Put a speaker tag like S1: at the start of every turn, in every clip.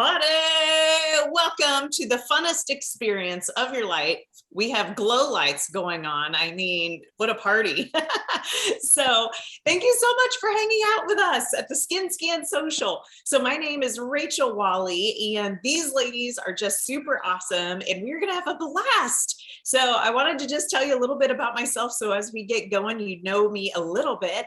S1: everybody. Welcome to the funnest experience of your life. We have glow lights going on. I mean, what a party. So thank you so much for hanging out with us at the Skin Scan Social. So my name is Rachel Wally, and these ladies are just super awesome, and we're going to have a blast. So I wanted to just tell you a little bit about myself. So as we get going, you know me a little bit.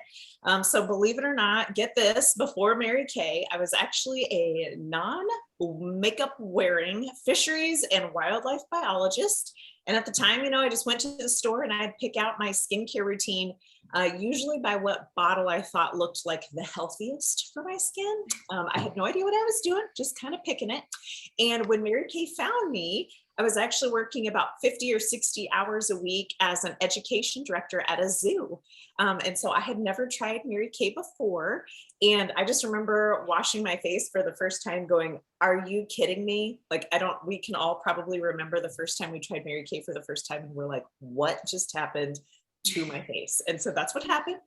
S1: So believe it or not, get this, before Mary Kay, I was actually a non-makeup wearing fisheries and wildlife biologist. And at the time, I just went to the store and I'd pick out my skincare routine, usually by what bottle I thought looked like the healthiest for my skin. I had no idea what I was doing, just kind of picking it. And when Mary Kay found me, I was actually working about 50 or 60 hours a week as an education director at a zoo. And so I had never tried Mary Kay before. And I just remember washing my face for the first time going, are you kidding me? Like, we can all probably remember the first time we tried Mary Kay for the first time. And we're like, what just happened to my face? And so that's what happened.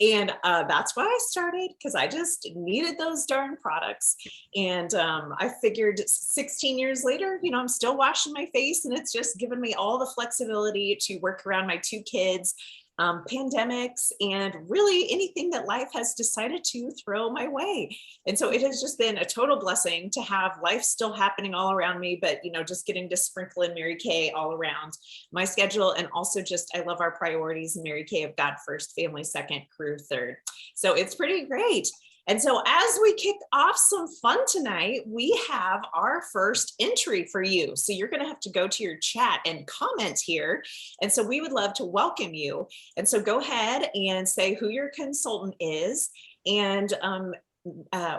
S1: And that's why I started, because I just needed those darn products. And I figured 16 years later, I'm still washing my face, and it's just given me all the flexibility to work around my two kids, pandemics, and really anything that life has decided to throw my way. And so it has just been a total blessing to have life still happening all around me, but just getting to sprinkle in Mary Kay all around my schedule. And also just, I love our priorities in Mary Kay of God first, family second, career third. So it's pretty great. And so as we kick off some fun tonight, we have our first entry for you. So you're going to have to go to your chat and comment here. And so we would love to welcome you. And so go ahead and say who your consultant is. And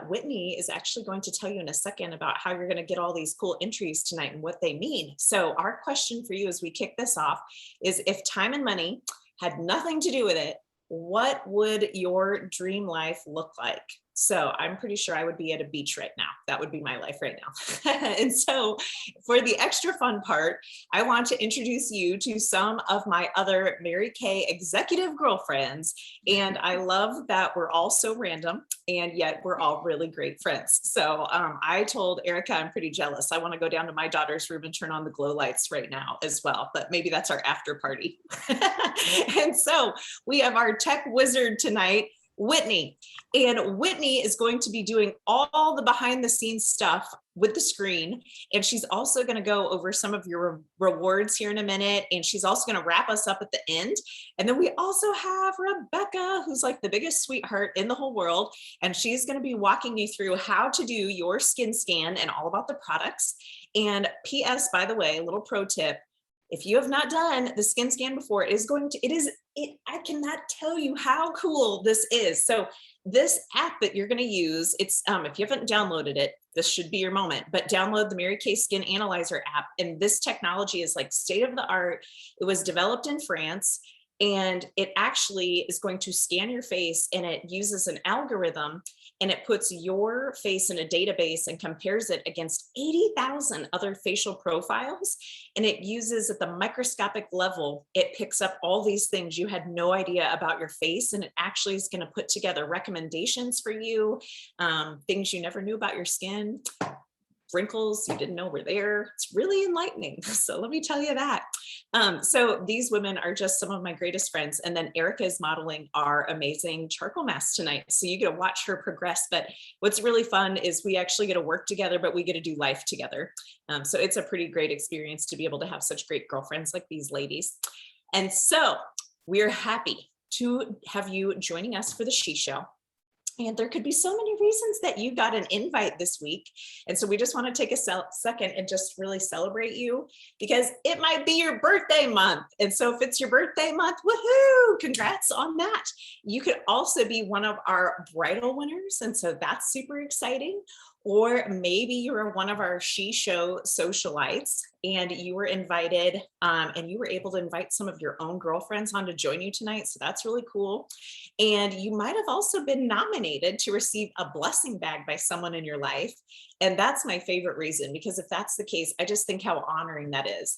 S1: Whitney is actually going to tell you in a second about how you're going to get all these cool entries tonight and what they mean. So our question for you as we kick this off is, if time and money had nothing to do with it, what would your dream life look like? So I'm pretty sure I would be at a beach right now. That would be my life right now. And so for the extra fun part, I want to introduce you to some of my other Mary Kay executive girlfriends. And I love that we're all so random, and yet we're all really great friends. So I told Erica, I'm pretty jealous. I want to go down to my daughter's room and turn on the glow lights right now as well, but maybe that's our after party. And so we have our tech wizard tonight, Whitney. And Whitney is going to be doing all the behind the scenes stuff with the screen. And she's also going to go over some of your rewards here in a minute. And she's also going to wrap us up at the end. And then we also have Rebecca, who's like the biggest sweetheart in the whole world. And she's going to be walking you through how to do your skin scan and all about the products. And PS, by the way, a little pro tip: if you have not done the skin scan before, I cannot tell you how cool this is. So this app that you're going to use, it's, if you haven't downloaded it, this should be your moment, but download the Mary Kay Skin Analyzer app. And this technology is like state of the art. It was developed in France, and it actually is going to scan your face, and it uses an algorithm, and it puts your face in a database and compares it against 80,000 other facial profiles. And it uses, at the microscopic level, it picks up all these things you had no idea about your face. And it actually is going to put together recommendations for you, things you never knew about your skin, wrinkles you didn't know were there. It's really enlightening. So let me tell you that. So these women are just some of my greatest friends. And then Erica is modeling our amazing charcoal mask tonight. So you get to watch her progress. But what's really fun is we actually get to work together, but we get to do life together. So it's a pretty great experience to be able to have such great girlfriends like these ladies. And so we're happy to have you joining us for the She Show. And there could be so many reasons that you got an invite this week. And so we just want to take a second and just really celebrate you, because it might be your birthday month. And so if it's your birthday month, woohoo, congrats on that. You could also be one of our bridal winners. And so that's super exciting. Or maybe you were one of our She Show socialites and you were invited, and you were able to invite some of your own girlfriends on to join you tonight. So that's really cool. And you might have also been nominated to receive a blessing bag by someone in your life. And that's my favorite reason, because if that's the case, I just think how honoring that is.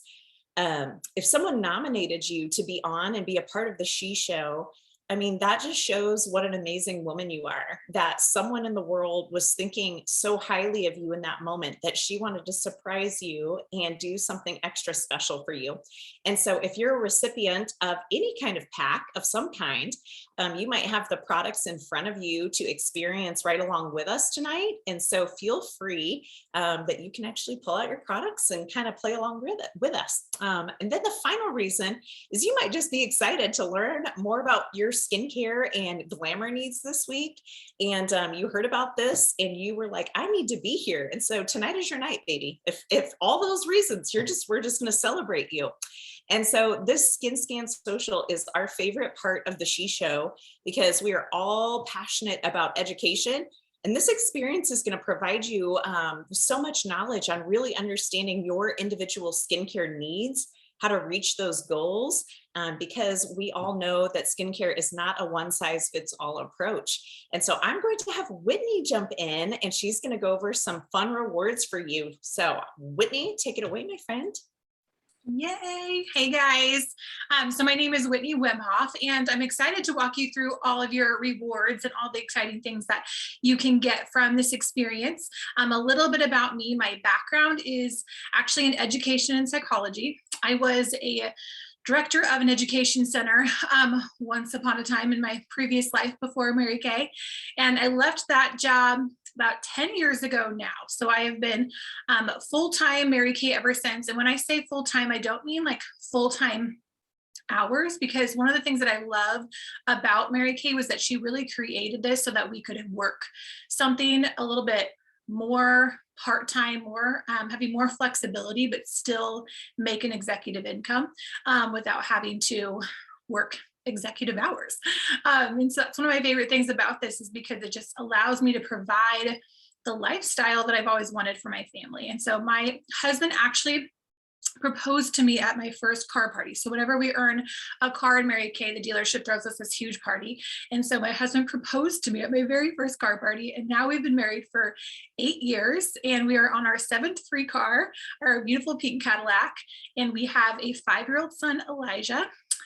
S1: If someone nominated you to be on and be a part of the She Show, I mean, that just shows what an amazing woman you are, that someone in the world was thinking so highly of you in that moment that she wanted to surprise you and do something extra special for you. And so, if you're a recipient of any kind of pack of some kind, you might have the products in front of you to experience right along with us tonight. And so, feel free that you can actually pull out your products and kind of play along with it with us. And then the final reason is you might just be excited to learn more about your skincare and glamour needs this week. And you heard about this and you were like, I need to be here. And so tonight is your night, baby. If all those reasons, we're just going to celebrate you. And so this Skin Scan Social is our favorite part of the She Show because we are all passionate about education. And this experience is going to provide you so much knowledge on really understanding your individual skincare needs, how to reach those goals, because we all know that skincare is not a one size fits all approach. And so I'm going to have Whitney jump in and she's going to go over some fun rewards for you. So Whitney, take it away, my friend.
S2: Yay. Hey guys. So my name is Whitney Wimhoff, and I'm excited to walk you through all of your rewards and all the exciting things that you can get from this experience. A little bit about me. My background is actually in education and psychology. I was a director of an education center once upon a time in my previous life before Mary Kay. And I left that job about 10 years ago now. So I have been full-time Mary Kay ever since. And when I say full-time, I don't mean like full-time hours, because one of the things that I love about Mary Kay was that she really created this so that we could work something a little bit more part-time, more having more flexibility, but still make an executive income without having to work executive hours. And so that's one of my favorite things about this, is because it just allows me to provide the lifestyle that I've always wanted for my family. And so my husband actually proposed to me at my first car party. So whenever we earn a car in Mary Kay, the dealership throws us this huge party. And so my husband proposed to me at my very first car party. And now we've been married for 8 years and we are on our 7th free car, our beautiful pink Cadillac. And we have a 5-year-old son, Elijah,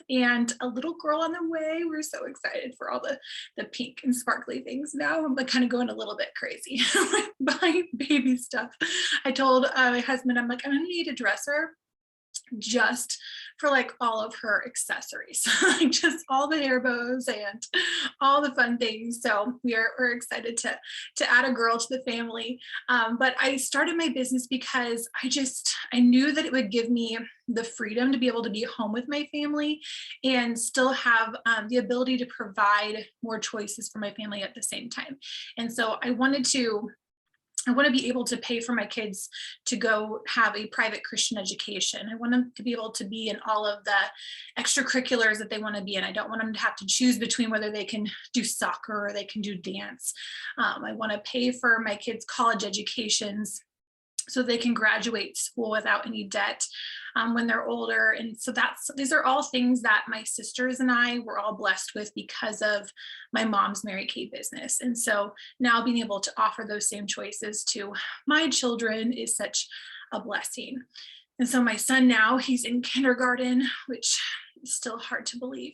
S2: and a little girl on the way. We're so excited for all the pink and sparkly things now. I'm like kind of going a little bit crazy buying baby stuff. I told my husband, I'm like, I'm gonna need a dresser just for like all of her accessories, like just all the hair bows and all the fun things. So we're excited to add a girl to the family. But I started my business because I knew that it would give me the freedom to be able to be home with my family and still have the ability to provide more choices for my family at the same time. And so I want to be able to pay for my kids to go have a private Christian education. I want them to be able to be in all of the extracurriculars that they want to be in. I don't want them to have to choose between whether they can do soccer or they can do dance. I want to pay for my kids' college educations so they can graduate school without any debt when they're older. And so these are all things that my sisters and I were all blessed with because of my mom's Mary Kay business. And so now being able to offer those same choices to my children is such a blessing. And so my son now, he's in kindergarten, which is still hard to believe,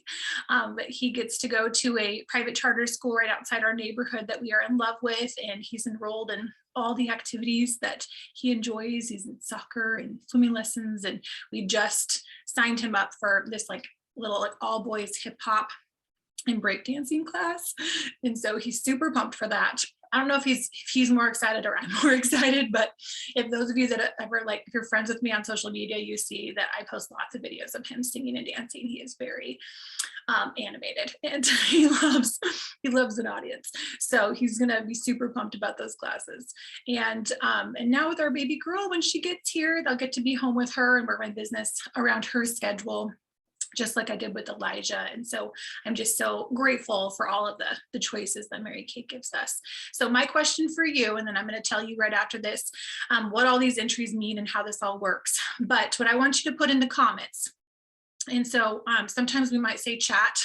S2: but he gets to go to a private charter school right outside our neighborhood that we are in love with, and he's enrolled in all the activities that he enjoys. He's in soccer and swimming lessons, and we just signed him up for this like little like all boys hip hop and breakdancing class, and so he's super pumped for that. I don't know if he's more excited or I'm more excited, but if those of you that ever if you're friends with me on social media, you see that I post lots of videos of him singing and dancing. He is very animated and he loves an audience. So he's gonna be super pumped about those classes. And now with our baby girl, when she gets here, they'll get to be home with her and work my business around her schedule, just like I did with Elijah. And so I'm just so grateful for all of the choices that Mary Kay gives us. So my question for you, and then I'm going to tell you right after this, what all these entries mean and how this all works. But what I want you to put in the comments And so sometimes we might say chat,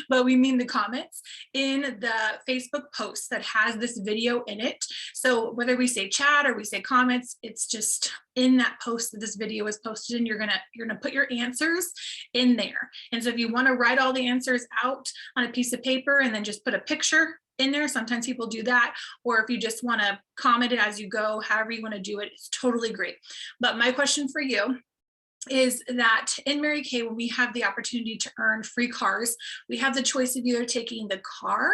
S2: but we mean the comments in the Facebook post that has this video in it. So whether we say chat or we say comments, it's just in that post that this video is posted, and you're gonna put your answers in there. And so if you want to write all the answers out on a piece of paper and then just put a picture in there, sometimes people do that. Or if you just want to comment it as you go, however you want to do it, it's totally great. But my question for you is that in Mary Kay, when we have the opportunity to earn free cars, we have the choice of either taking the car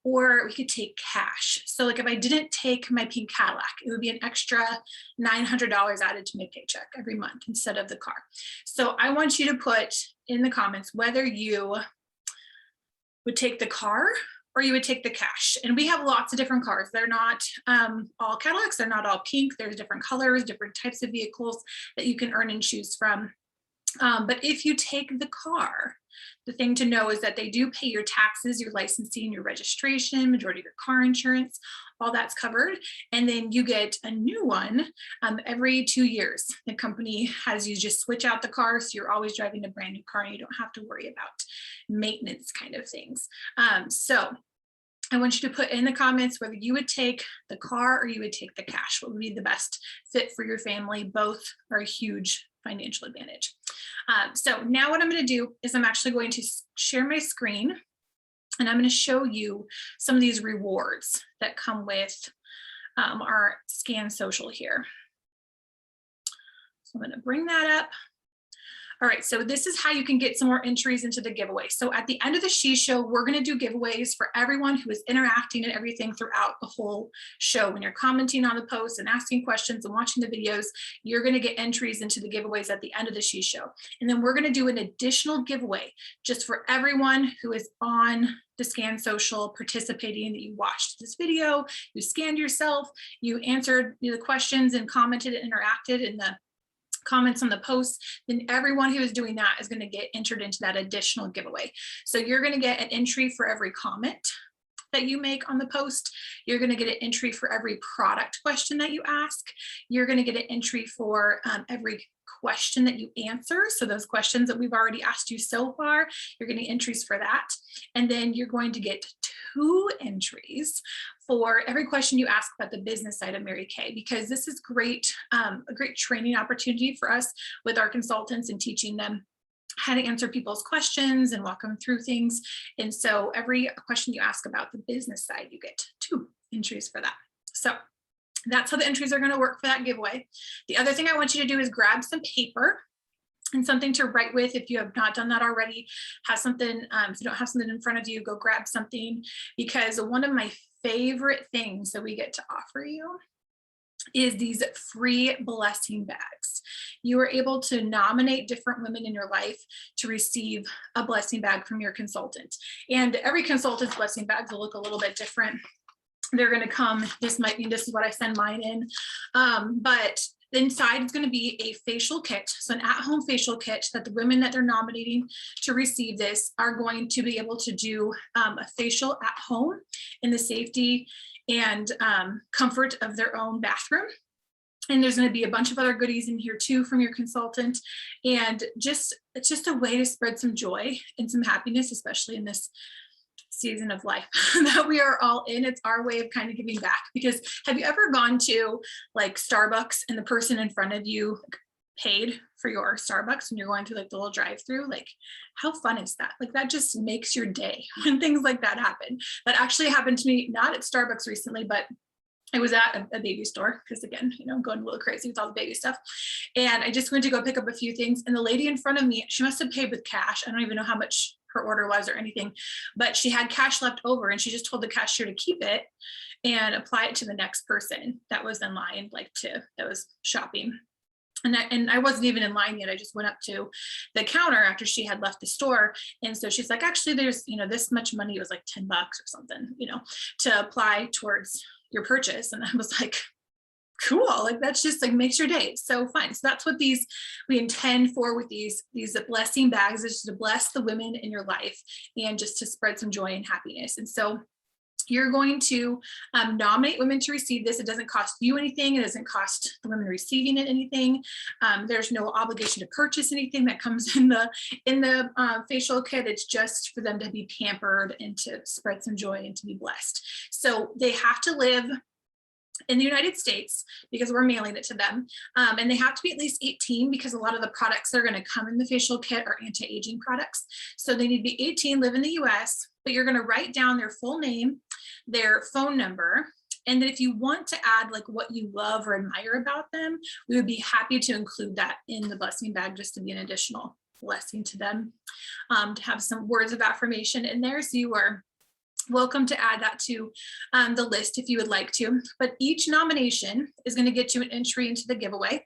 S2: or we could take cash. So like if I didn't take my pink Cadillac, it would be an extra $900 added to my paycheck every month instead of the car. So I want you to put in the comments whether you would take the car or you would take the cash. And we have lots of different cars. They're not all Cadillacs, they're not all pink. There's different colors, different types of vehicles that you can earn and choose from. But if you take the car, the thing to know is that they do pay your taxes, your licensing, your registration, majority of your car insurance, all that's covered. And then you get a new one every 2 years. The company has you just switch out the car, so you're always driving a brand new car and you don't have to worry about maintenance kind of things. So I want you to put in the comments whether you would take the car or you would take the cash. What would be the best fit for your family? Both are a huge financial advantage. So now what I'm going to do is I'm actually going to share my screen, and I'm going to show you some of these rewards that come with our Scan Social here. So I'm going to bring that up. All right, so this is how you can get some more entries into the giveaway. So at the end of the She Show, we're going to do giveaways for everyone who is interacting and everything throughout the whole show. When you're commenting on the posts and asking questions and watching the videos, you're going to get entries into the giveaways at the end of the She Show. And then we're going to do an additional giveaway just for everyone who is on the Scan Social participating, that you watched this video, you scanned yourself, you answered the questions and commented and interacted in the comments on the posts. Then everyone who is doing that is going to get entered into that additional giveaway. So you're going to get an entry for every comment that you make on the post. You're going to get an entry for every product question that you ask. You're going to get an entry for every question that you answer. So those questions that we've already asked you so far, you're getting entries for that. And then you're going to get 2 entries for every question you ask about the business side of Mary Kay, because this is great, a great training opportunity for us with our consultants and teaching them how to answer people's questions and walk them through things. And so every question you ask about the business side, you get 2 entries for that. So that's how the entries are going to work for that giveaway. The other thing I want you to do is grab some paper and something to write with. If you have not done that already, have something. If you don't have something in front of you, go grab something, because one of my favorite things that we get to offer you is these free blessing bags. You are able to nominate different women in your life to receive a blessing bag from your consultant. And every consultant's blessing bags will look a little bit different. They're going to come, this is what I send mine in. But inside is going to be a facial kit. So an at-home facial kit that the women that they're nominating to receive this are going to be able to do a facial at home in the safety and comfort of their own bathroom. And there's going to be a bunch of other goodies in here too from your consultant. And it's just a way to spread some joy and some happiness, especially in this season of life that we are all in. It's our way of kind of giving back. Because have you ever gone to like Starbucks and the person in front of you paid for your Starbucks when you're going through like the little drive-through? Like, how fun is that? Like, that just makes your day when things like that happen. That actually happened to me, not at Starbucks recently, but I was at a baby store, because again, going a little crazy with all the baby stuff. And I just went to go pick up a few things. And the lady in front of me, she must have paid with cash. I don't even know how much her order was or anything, but she had cash left over, and she just told the cashier to keep it and apply it to the next person that was in line, that was shopping. And I wasn't even in line yet. I just went up to the counter after she had left the store. And so she's like, actually, there's, this much money, it was like $10 or something, to apply towards your purchase. And I was like, cool. Like, that's just like makes your day so fun. So that's what we intend for with these blessing bags, is to bless the women in your life and just to spread some joy and happiness. And so You're going to nominate women to receive this. It doesn't cost you anything. It doesn't cost the women receiving it anything. There's no obligation to purchase anything that comes in the facial kit. It's just for them to be pampered and to spread some joy and to be blessed. So they have to live in the United States because we're mailing it to them. And they have to be at least 18 because a lot of the products that are going to come in the facial kit are anti-aging products. So they need to be 18, live in the US, but you're going to write down their full name, their phone number. And then if you want to add like what you love or admire about them, we would be happy to include that in the blessing bag just to be an additional blessing to them, to have some words of affirmation in there. So you are welcome to add that to the list if you would like to. But each nomination is going to get you an entry into the giveaway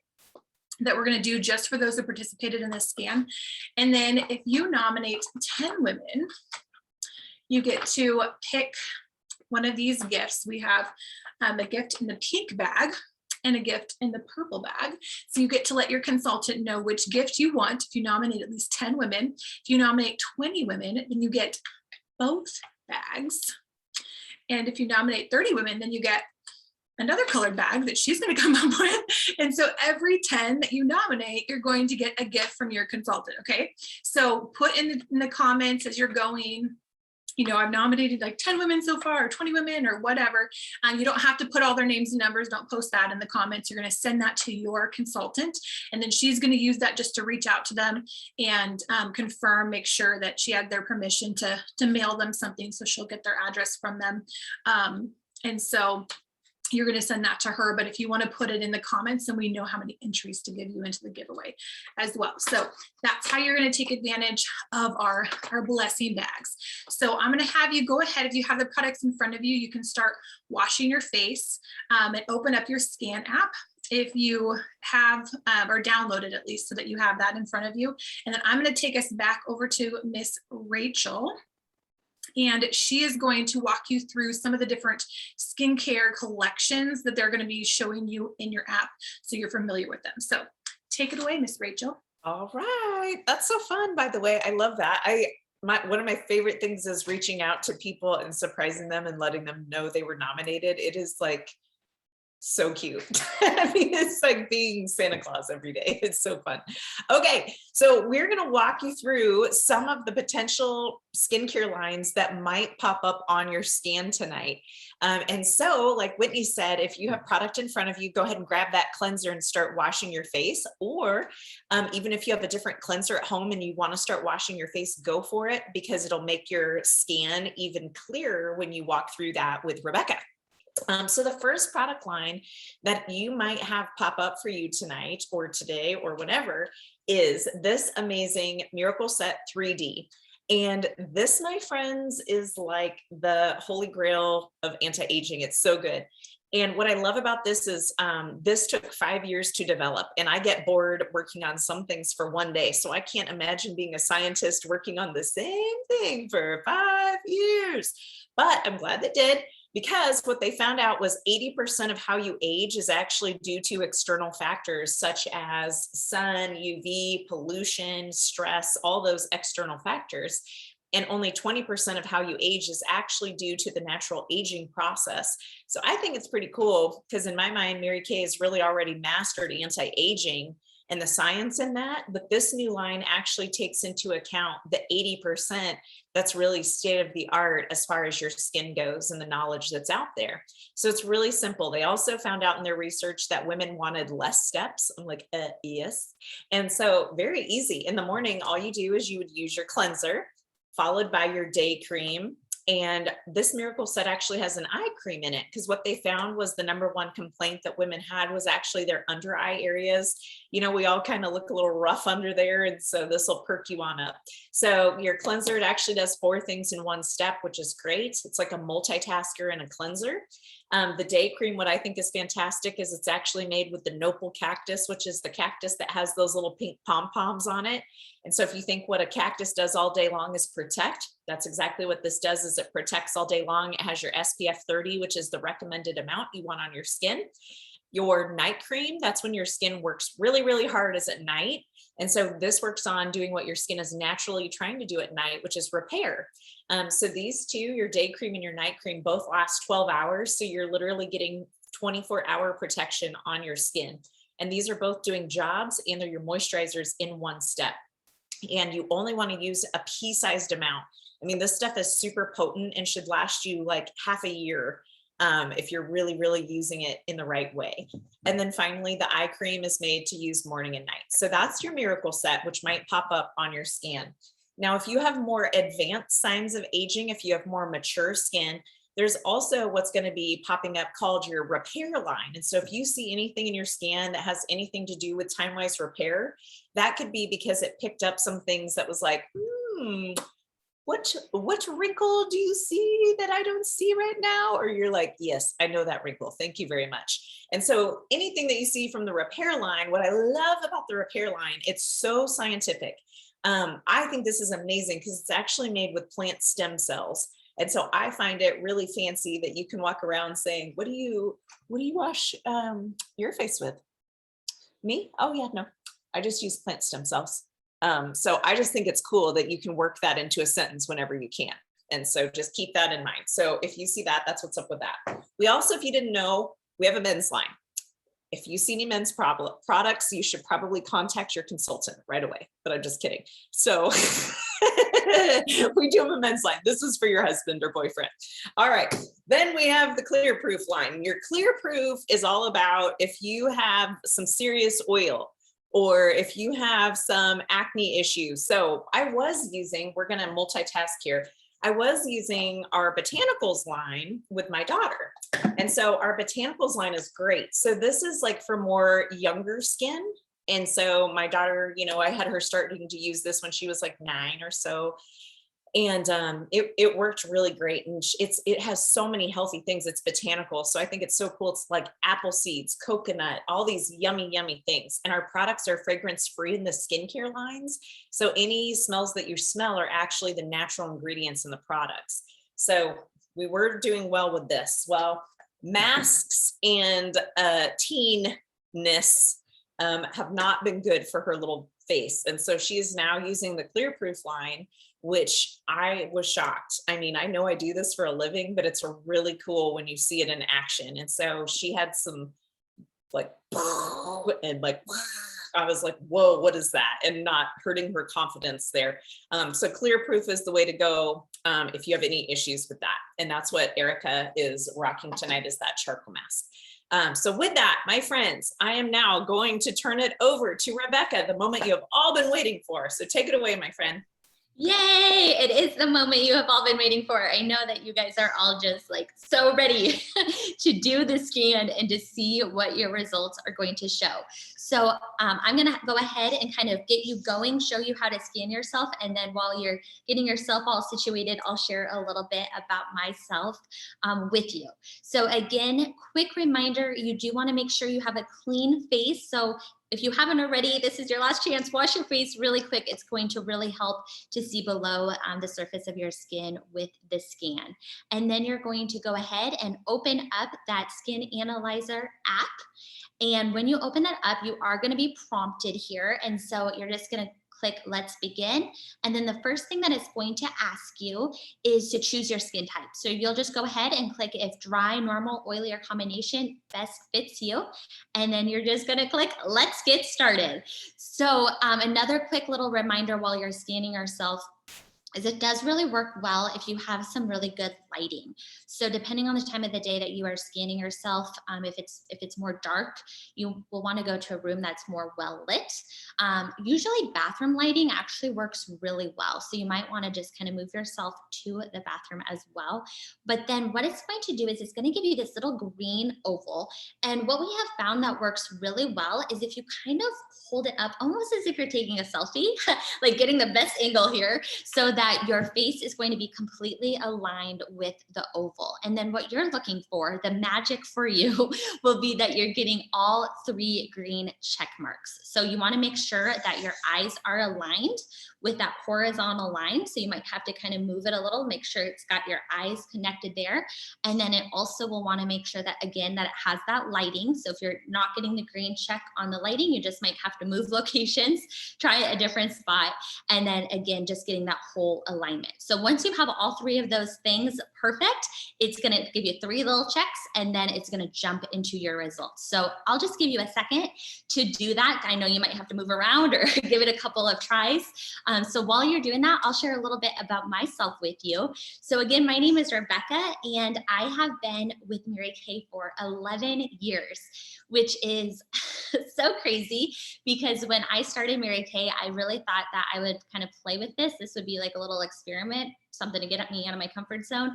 S2: that we're going to do just for those who participated in this scan. And then if you nominate 10 women, you get to pick one of these gifts. We have a gift in the pink bag and a gift in the purple bag. So you get to let your consultant know which gift you want. If you nominate at least 10 women, if you nominate 20 women, then you get both bags. And if you nominate 30 women, then you get another colored bag that she's going to come up with. And so every 10 that you nominate, you're going to get a gift from your consultant. Okay. So put in the comments as you're going, you know, I've nominated like 10 women so far, or 20 women or whatever. You don't have to put all their names and numbers. Don't post that in the comments. You're going to send that to your consultant. And then she's going to use that just to reach out to them and confirm, make sure that she had their permission to mail them something. So she'll get their address from them. And so you're going to send that to her. But if you want to put it in the comments, then we know how many entries to give you into the giveaway as well. So that's how you're going to take advantage of our blessing bags. So I'm going to have you go ahead. If you have the products in front of you, you can start washing your face and open up your scan app. If you have, or download it at least so that you have that in front of you. And then I'm going to take us back over to Miss Rachel. And she is going to walk you through some of the different skincare collections that they're going to be showing you in your app, so you're familiar with them. So take it away, Miss Rachel.
S1: All right. That's so fun, by the way. I love that. One of my favorite things is reaching out to people and surprising them and letting them know they were nominated. It is like so cute. I mean, it's like being Santa Claus every day. It's so fun. Okay, so we're going to walk you through some of the potential skincare lines that might pop up on your scan tonight. And so, like Whitney said, if you have product in front of you, go ahead and grab that cleanser and start washing your face. Or even if you have a different cleanser at home and you want to start washing your face, go for it, because it'll make your scan even clearer when you walk through that with Rebecca. So the first product line that you might have pop up for you tonight or today or whenever is this amazing Miracle Set 3D. And this, my friends, is like the holy grail of anti-aging. It's so good. And what I love about this is this took 5 years to develop, and I get bored working on some things for one day. So I can't imagine being a scientist working on the same thing for 5 years, but I'm glad they did. Because what they found out was 80% of how you age is actually due to external factors such as sun, UV, pollution, stress, all those external factors. And only 20% of how you age is actually due to the natural aging process. So I think it's pretty cool because in my mind, Mary Kay has really already mastered anti-aging and the science in that, but this new line actually takes into account the 80% that's really state of the art as far as your skin goes and the knowledge that's out there. So it's really simple. They also found out in their research that women wanted less steps. I'm like, yes. And so very easy. In the morning, all you do is you would use your cleanser, followed by your day cream. And this Miracle Set actually has an eye cream in it because what they found was the number one complaint that women had was actually their under eye areas. You know, we all kind of look a little rough under there. And so this will perk you on up. So your cleanser, it actually does 4 things in one step, which is great. It's like a multitasker and a cleanser. The day cream, what I think is fantastic is it's actually made with the nopal cactus, which is the cactus that has those little pink pom-poms on it. And so if you think what a cactus does all day long is protect, that's exactly what this does, is it protects all day long. It has your SPF 30, which is the recommended amount you want on your skin. Your night cream, that's when your skin works really, really hard, is at night. And so this works on doing what your skin is naturally trying to do at night, which is repair. So these two, your day cream and your night cream, both last 12 hours. So you're literally getting 24-hour protection on your skin. And these are both doing jobs, and they're your moisturizers in one step. And you only want to use a pea-sized amount. I mean, this stuff is super potent and should last you like half a year if you're really, really using it in the right way. And then finally, the eye cream is made to use morning and night. So that's your miracle set, which might pop up on your scan. Now, if you have more advanced signs of aging, if you have more mature skin, there's also what's going to be popping up called your repair line. And so if you see anything in your scan that has anything to do with time-wise repair, that could be because it picked up some things that was like, what wrinkle do you see that I don't see right now? Or you're like, yes, I know that wrinkle. Thank you very much. And so anything that you see from the repair line, what I love about the repair line, it's so scientific. I think this is amazing because it's actually made with plant stem cells. And so I find it really fancy that you can walk around saying, what do you wash your face with? Me? Oh yeah, no, I just use plant stem cells. So I just think it's cool that you can work that into a sentence whenever you can. And so just keep that in mind. So if you see that, that's what's up with that. We also, if you didn't know, we have a men's line. If you see any men's products, you should probably contact your consultant right away, but I'm just kidding. So we do have a men's line. This is for your husband or boyfriend. All right. Then we have the Clear Proof line. Your Clear Proof is all about if you have some serious oil or if you have some acne issues. So I was using, we're going to multitask here. I was using our botanicals line with my daughter. And so our botanicals line is great. So this is like for more younger skin. And so my daughter, you know, I had her starting to use this when she was like 9 or so. And it worked really great. And it has so many healthy things. It's botanical. So I think it's so cool. It's like apple seeds, coconut, all these yummy, yummy things. And our products are fragrance free in the skincare lines. So any smells that you smell are actually the natural ingredients in the products. So we were doing well with this. Well, masks and teenness have not been good for her little face. And so she is now using the Clear Proof line, which I was shocked. I mean, I know I do this for a living, but it's really cool when you see it in action. And so she had some like, and like, I was like, whoa, what is that? And not hurting her confidence there. So Clear Proof is the way to go if you have any issues with that. And that's what Erica is rocking tonight, is that charcoal mask. So with that, my friends, I am now going to turn it over to Rebecca, the moment you have all been waiting for. So take it away, my friend.
S3: Yay! It is the moment you have all been waiting for. I know that you guys are all just like so ready to do the scan and to see what your results are going to show. So I'm going to go ahead and kind of get you going, show you how to scan yourself. And then while you're getting yourself all situated, I'll share a little bit about myself with you. So again, quick reminder, you do want to make sure you have a clean face. So if you haven't already, this is your last chance. Wash your face really quick. It's going to really help to see below the surface of your skin with the scan. And then you're going to go ahead and open up that Skin Analyzer app. And when you open that up, you are going to be prompted here. And so you're just going to click Let's Begin. And then the first thing that it's going to ask you is to choose your skin type. So you'll just go ahead and click if dry, normal, oily, or combination best fits you. And then you're just going to click Let's Get Started. So another quick little reminder while you're scanning yourself is it does really work well if you have some really good lighting. So depending on the time of the day that you are scanning yourself, if it's more dark, you will want to go to a room that's more well lit. Usually bathroom lighting actually works really well. So you might want to just kind of move yourself to the bathroom as well. But then what it's going to do is it's going to give you this little green oval. And what we have found that works really well is if you kind of hold it up almost as if you're taking a selfie, like getting the best angle here so that your face is going to be completely aligned with the oval. consumable. And then what you're looking for, the magic for you will be that you're getting all 3 green check marks. So you want to make sure that your eyes are aligned with that horizontal line. So you might have to kind of move it a little, make sure it's got your eyes connected there. And then it also will want to make sure that, again, that it has that lighting. So if you're not getting the green check on the lighting, you just might have to move locations, try a different spot. And then again, just getting that whole alignment. So once you have all 3 of those things perfect, it's going to give you 3 little checks, and then it's going to jump into your results. So I'll just give you a second to do that. I know you might have to move around or give it a couple of tries. So while you're doing that, I'll share a little bit about myself with you. So again, my name is Rebecca, and I have been with Mary Kay for 11 years, which is so crazy, because when I started Mary Kay, I really thought that I would kind of play with this. This would be like a little experiment, something to get me out of my comfort zone.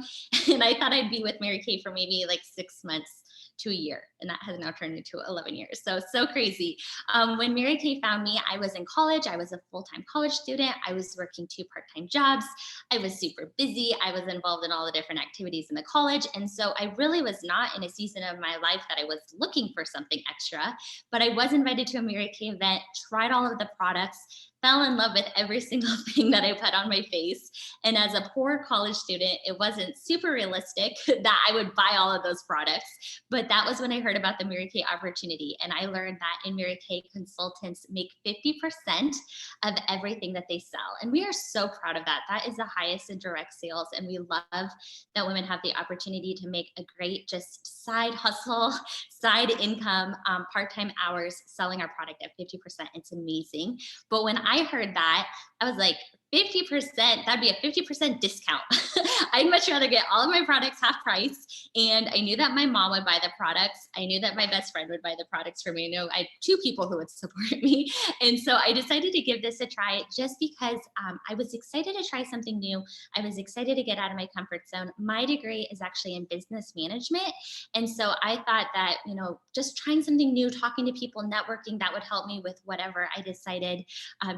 S3: And I thought I'd be with Mary Kay for maybe like 6 months to a year, and that has now turned into 11 years. So crazy. When Mary Kay found me, I was in college. I was a full-time college student. I was working 2 part-time jobs. I was super busy. I was involved in all the different activities in the college. And so I really was not in a season of my life that I was looking for something extra, but I was invited to a Mary Kay event, tried all of the products, fell in love with every single thing that I put on my face. And as a poor college student, it wasn't super realistic that I would buy all of those products. But that was when I heard about the Mary Kay opportunity. And I learned that in Mary Kay, consultants make 50% of everything that they sell. And we are so proud of that. That is the highest in direct sales. And we love that women have the opportunity to make a great just side hustle, side income, part-time hours selling our product at 50%. It's amazing. But when I heard that, I was like, 50%, that'd be a 50% discount. I'd much rather get all of my products half price. And I knew that my mom would buy the products. I knew that my best friend would buy the products for me. I know I had 2 people who would support me. And so I decided to give this a try, just because I was excited to try something new. I was excited to get out of my comfort zone. My degree is actually in business management. And so I thought that, just trying something new, talking to people, networking, that would help me with whatever I decided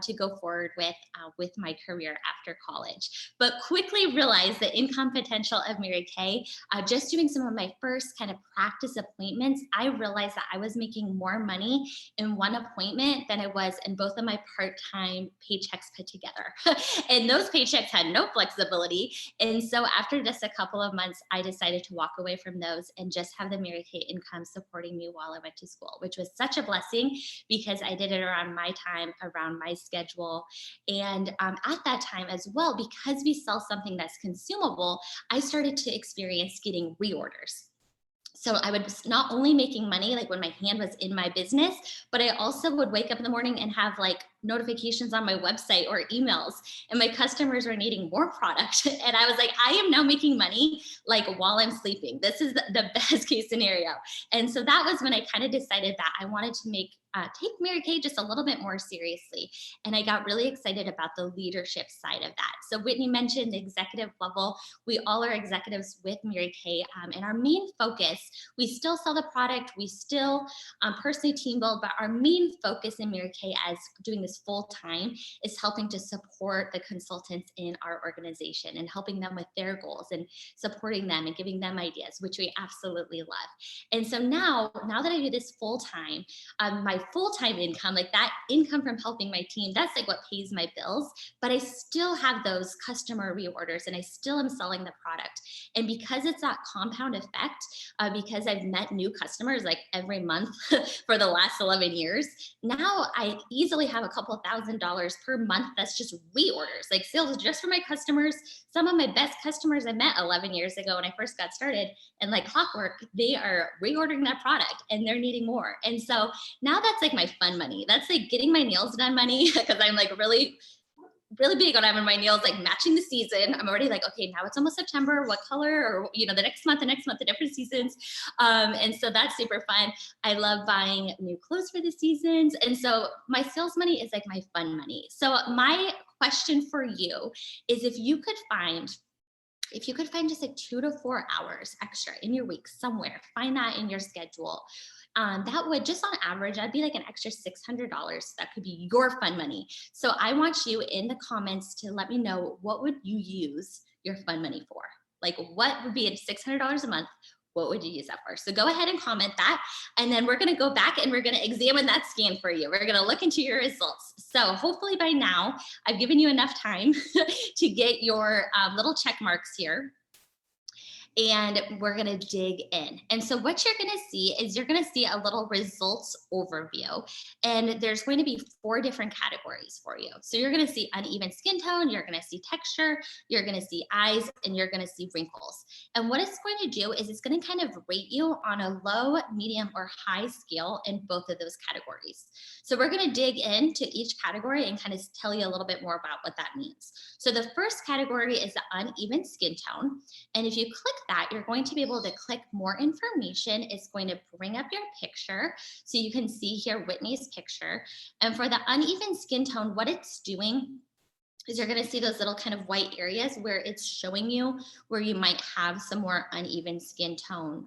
S3: to go forward with my career after college. But quickly realized the income potential of Mary Kay. Just doing some of my first kind of practice appointments, I realized that I was making more money in one appointment than I was in both of my part-time paychecks put together. And those paychecks had no flexibility. And so after just a couple of months, I decided to walk away from those and just have the Mary Kay income supporting me while I went to school, which was such a blessing, because I did it around my time, around my schedule. And at that time as well, because we sell something that's consumable, I started to experience getting reorders. So I was not only making money like when my hand was in my business, but I also would wake up in the morning and have like notifications on my website or emails, and my customers were needing more product. And I was like, I am now making money like while I'm sleeping. This is the best case scenario. And so that was when I kind of decided that I wanted to take Mary Kay just a little bit more seriously. And I got really excited about the leadership side of that. So Whitney mentioned the executive level. We all are executives with Mary Kay. And our main focus, we still sell the product, we still personally team build, but our main focus in Mary Kay as doing this full time is helping to support the consultants in our organization and helping them with their goals and supporting them and giving them ideas, which we absolutely love. And so now that I do this full time, my full-time income, like that income from helping my team, that's like what pays my bills, but I still have those customer reorders and I still am selling the product. And because it's that compound effect, because I've met new customers like every month for the last 11 years, now I easily have a couple $1,000s per month that's just reorders, like sales just for my customers. Some of my best customers I met 11 years ago when I first got started, and like clockwork, they are reordering that product and they're needing more. And so now that's like my fun money. That's like getting my nails done money, because I'm like really big on having my nails like matching the season. I'm already like, okay, now it's almost September. What color? Or, the next month, the different seasons. And so that's super fun. I love buying new clothes for the seasons. And so my sales money is like my fun money. So my question for you is, if you could find just like 2 to 4 hours extra in your week somewhere, find that in your schedule. That would just on average, that'd be like an extra $600. That could be your fun money. So I want you in the comments to let me know, what would you use your fun money for? Like what would be $600 a month? What would you use that for? So go ahead and comment that. And then we're going to go back and we're going to examine that scan for you. We're going to look into your results. So hopefully by now I've given you enough time to get your little check marks here. And we're going to dig in. And so what you're going to see is you're going to see a little results overview. And there's going to be 4 different categories for you. So you're going to see uneven skin tone, you're going to see texture, you're going to see eyes, and you're going to see wrinkles. And what it's going to do is it's going to kind of rate you on a low, medium, or high scale in both of those categories. So we're going to dig into each category and kind of tell you a little bit more about what that means. So the first category is the uneven skin tone. And if you click that, you're going to be able to click more information. It's going to bring up your picture. So you can see here Whitney's picture. And for the uneven skin tone, what it's doing is you're going to see those little kind of white areas where it's showing you where you might have some more uneven skin tone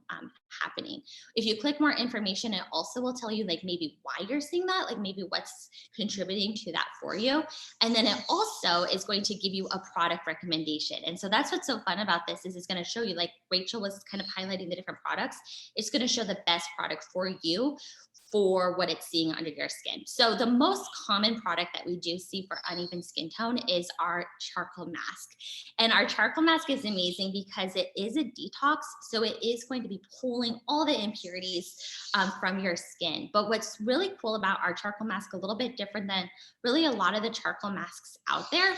S3: happening. If you click more information, it also will tell you like maybe why you're seeing that, like maybe what's contributing to that for you. And then it also is going to give you a product recommendation. And so that's what's so fun about this is it's going to show you, like Rachel was kind of highlighting the different products. It's going to show the best product for you for what it's seeing under your skin. So the most common product that we do see for uneven skin tone is our charcoal mask. And our charcoal mask is amazing because it is a detox. So it is going to be pulling all the impurities from your skin. But what's really cool about our charcoal mask, a little bit different than really a lot of the charcoal masks out there,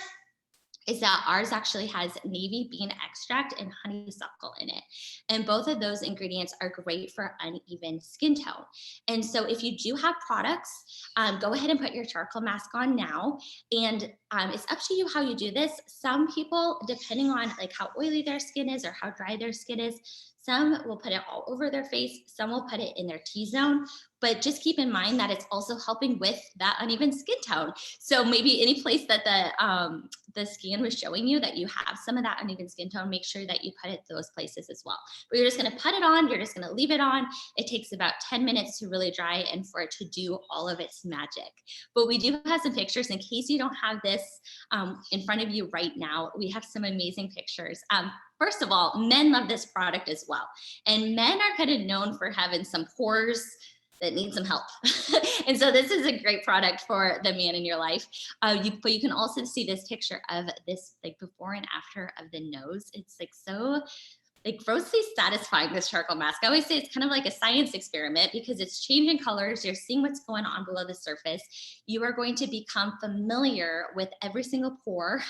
S3: is that ours actually has navy bean extract and honeysuckle in it. And both of those ingredients are great for uneven skin tone. And so if you do have products, go ahead and put your charcoal mask on now. And it's up to you how you do this. Some people, depending on like how oily their skin is or how dry their skin is, some will put it all over their face. Some will put it in their T-zone. But just keep in mind that it's also helping with that uneven skin tone. So maybe any place that the scan was showing you that you have some of that uneven skin tone, make sure that you put it those places as well. But you're just going to put it on. You're just going to leave it on. It takes about 10 minutes to really dry and for it to do all of its magic. But we do have some pictures in case you don't have this in front of you right now. We have some amazing pictures. First of all, men love this product as well. And men are kind of known for having some pores that need some help. And so this is a great product for the man in your life. But you can also see this picture of this like before and after of the nose. It's like so like grossly satisfying, this charcoal mask. I always say it's kind of like a science experiment because it's changing colors. You're seeing what's going on below the surface. You are going to become familiar with every single pore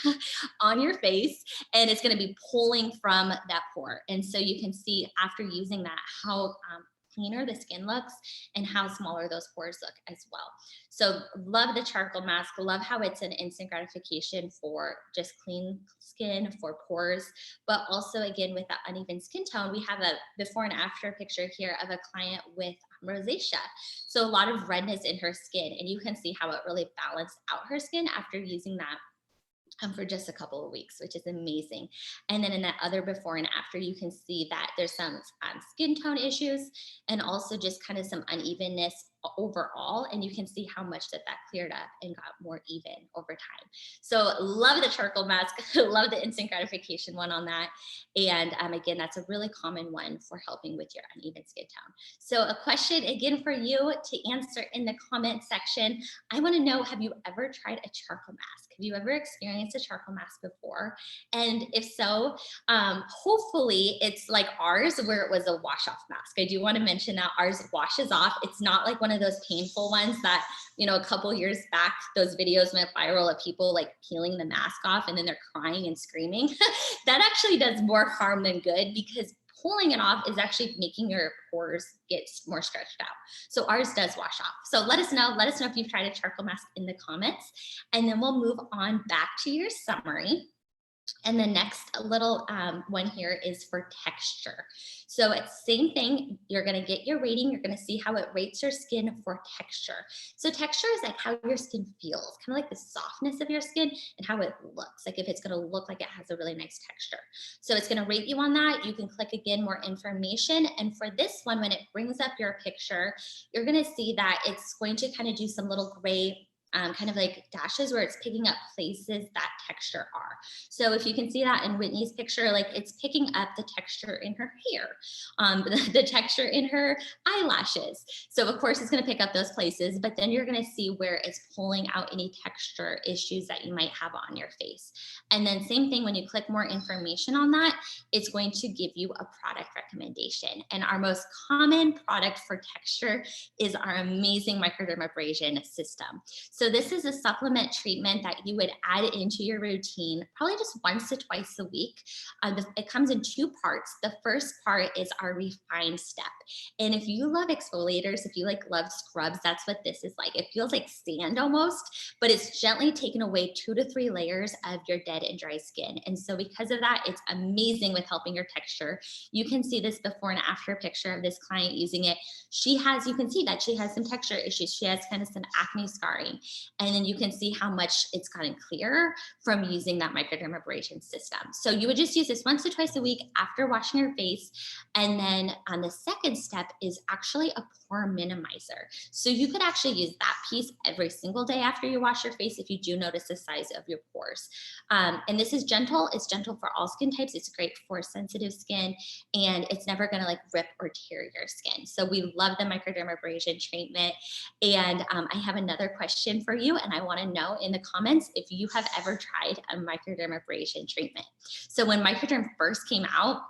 S3: on your face, and it's going to be pulling from that pore. And so you can see after using that, how cleaner the skin looks and how smaller those pores look as well. So love the charcoal mask, love how it's an instant gratification for just clean skin, for pores, but also again with the uneven skin tone, we have a before and after picture here of a client with rosacea. So a lot of redness in her skin, and you can see how it really balanced out her skin after using that for just a couple of weeks, which is amazing. And then in that other before and after, you can see that there's some skin tone issues and also just kind of some unevenness overall. And you can see how much that cleared up and got more even over time. So love the charcoal mask, love the instant gratification one on that. And again, that's a really common one for helping with your uneven skin tone. So a question again for you to answer in the comment section. I want to know, have you ever tried a charcoal mask? Have you ever experienced a charcoal mask before? And if so, hopefully it's like ours where it was a wash off mask. I do want to mention that ours washes off. It's not like one of those painful ones that, you know, a couple years back, those videos went viral of people like peeling the mask off and then they're crying and screaming. That actually does more harm than good because pulling it off is actually making your pores get more stretched out. So ours does wash off. So let us know if you've tried a charcoal mask in the comments, and then we'll move on back to your summary. And the next little one here is for texture. So it's same thing. You're going to get your rating. You're going to see how it rates your skin for texture. So texture is like how your skin feels, kind of like the softness of your skin and how it looks, like if it's going to look like it has a really nice texture. So it's going to rate you on that. You can click again, more information. And for this one, when it brings up your picture, you're going to see that it's going to kind of do some little gray kind of like dashes where it's picking up places that texture are. So if you can see that in Whitney's picture, like it's picking up the texture in her hair, the texture in her eyelashes. So of course it's going to pick up those places, but then you're going to see where it's pulling out any texture issues that you might have on your face. And then same thing, when you click more information on that, it's going to give you a product recommendation. And our most common product for texture is our amazing microdermabrasion system. So this is a supplement treatment that you would add into your routine, probably just once to twice a week. It comes in two parts. The first part is our refined step. And if you love exfoliators, if you love scrubs, that's what this is like. It feels like sand almost, but it's gently taken away 2 to 3 layers of your dead and dry skin. And so because of that, it's amazing with helping your texture. You can see this before and after picture of this client using it. You can see that she has some texture issues. She has kind of some acne scarring. And then you can see how much it's gotten clearer from using that microdermabrasion system. So you would just use this once to twice a week after washing your face. And then on the second step is actually a pore minimizer. So you could actually use that piece every single day after you wash your face if you do notice the size of your pores. And this is gentle. It's gentle for all skin types. It's great for sensitive skin, and it's never going to rip or tear your skin. So we love the microdermabrasion treatment. And I have another question for you, and I want to know in the comments if you have ever tried a microdermabrasion treatment. So when microderm first came out,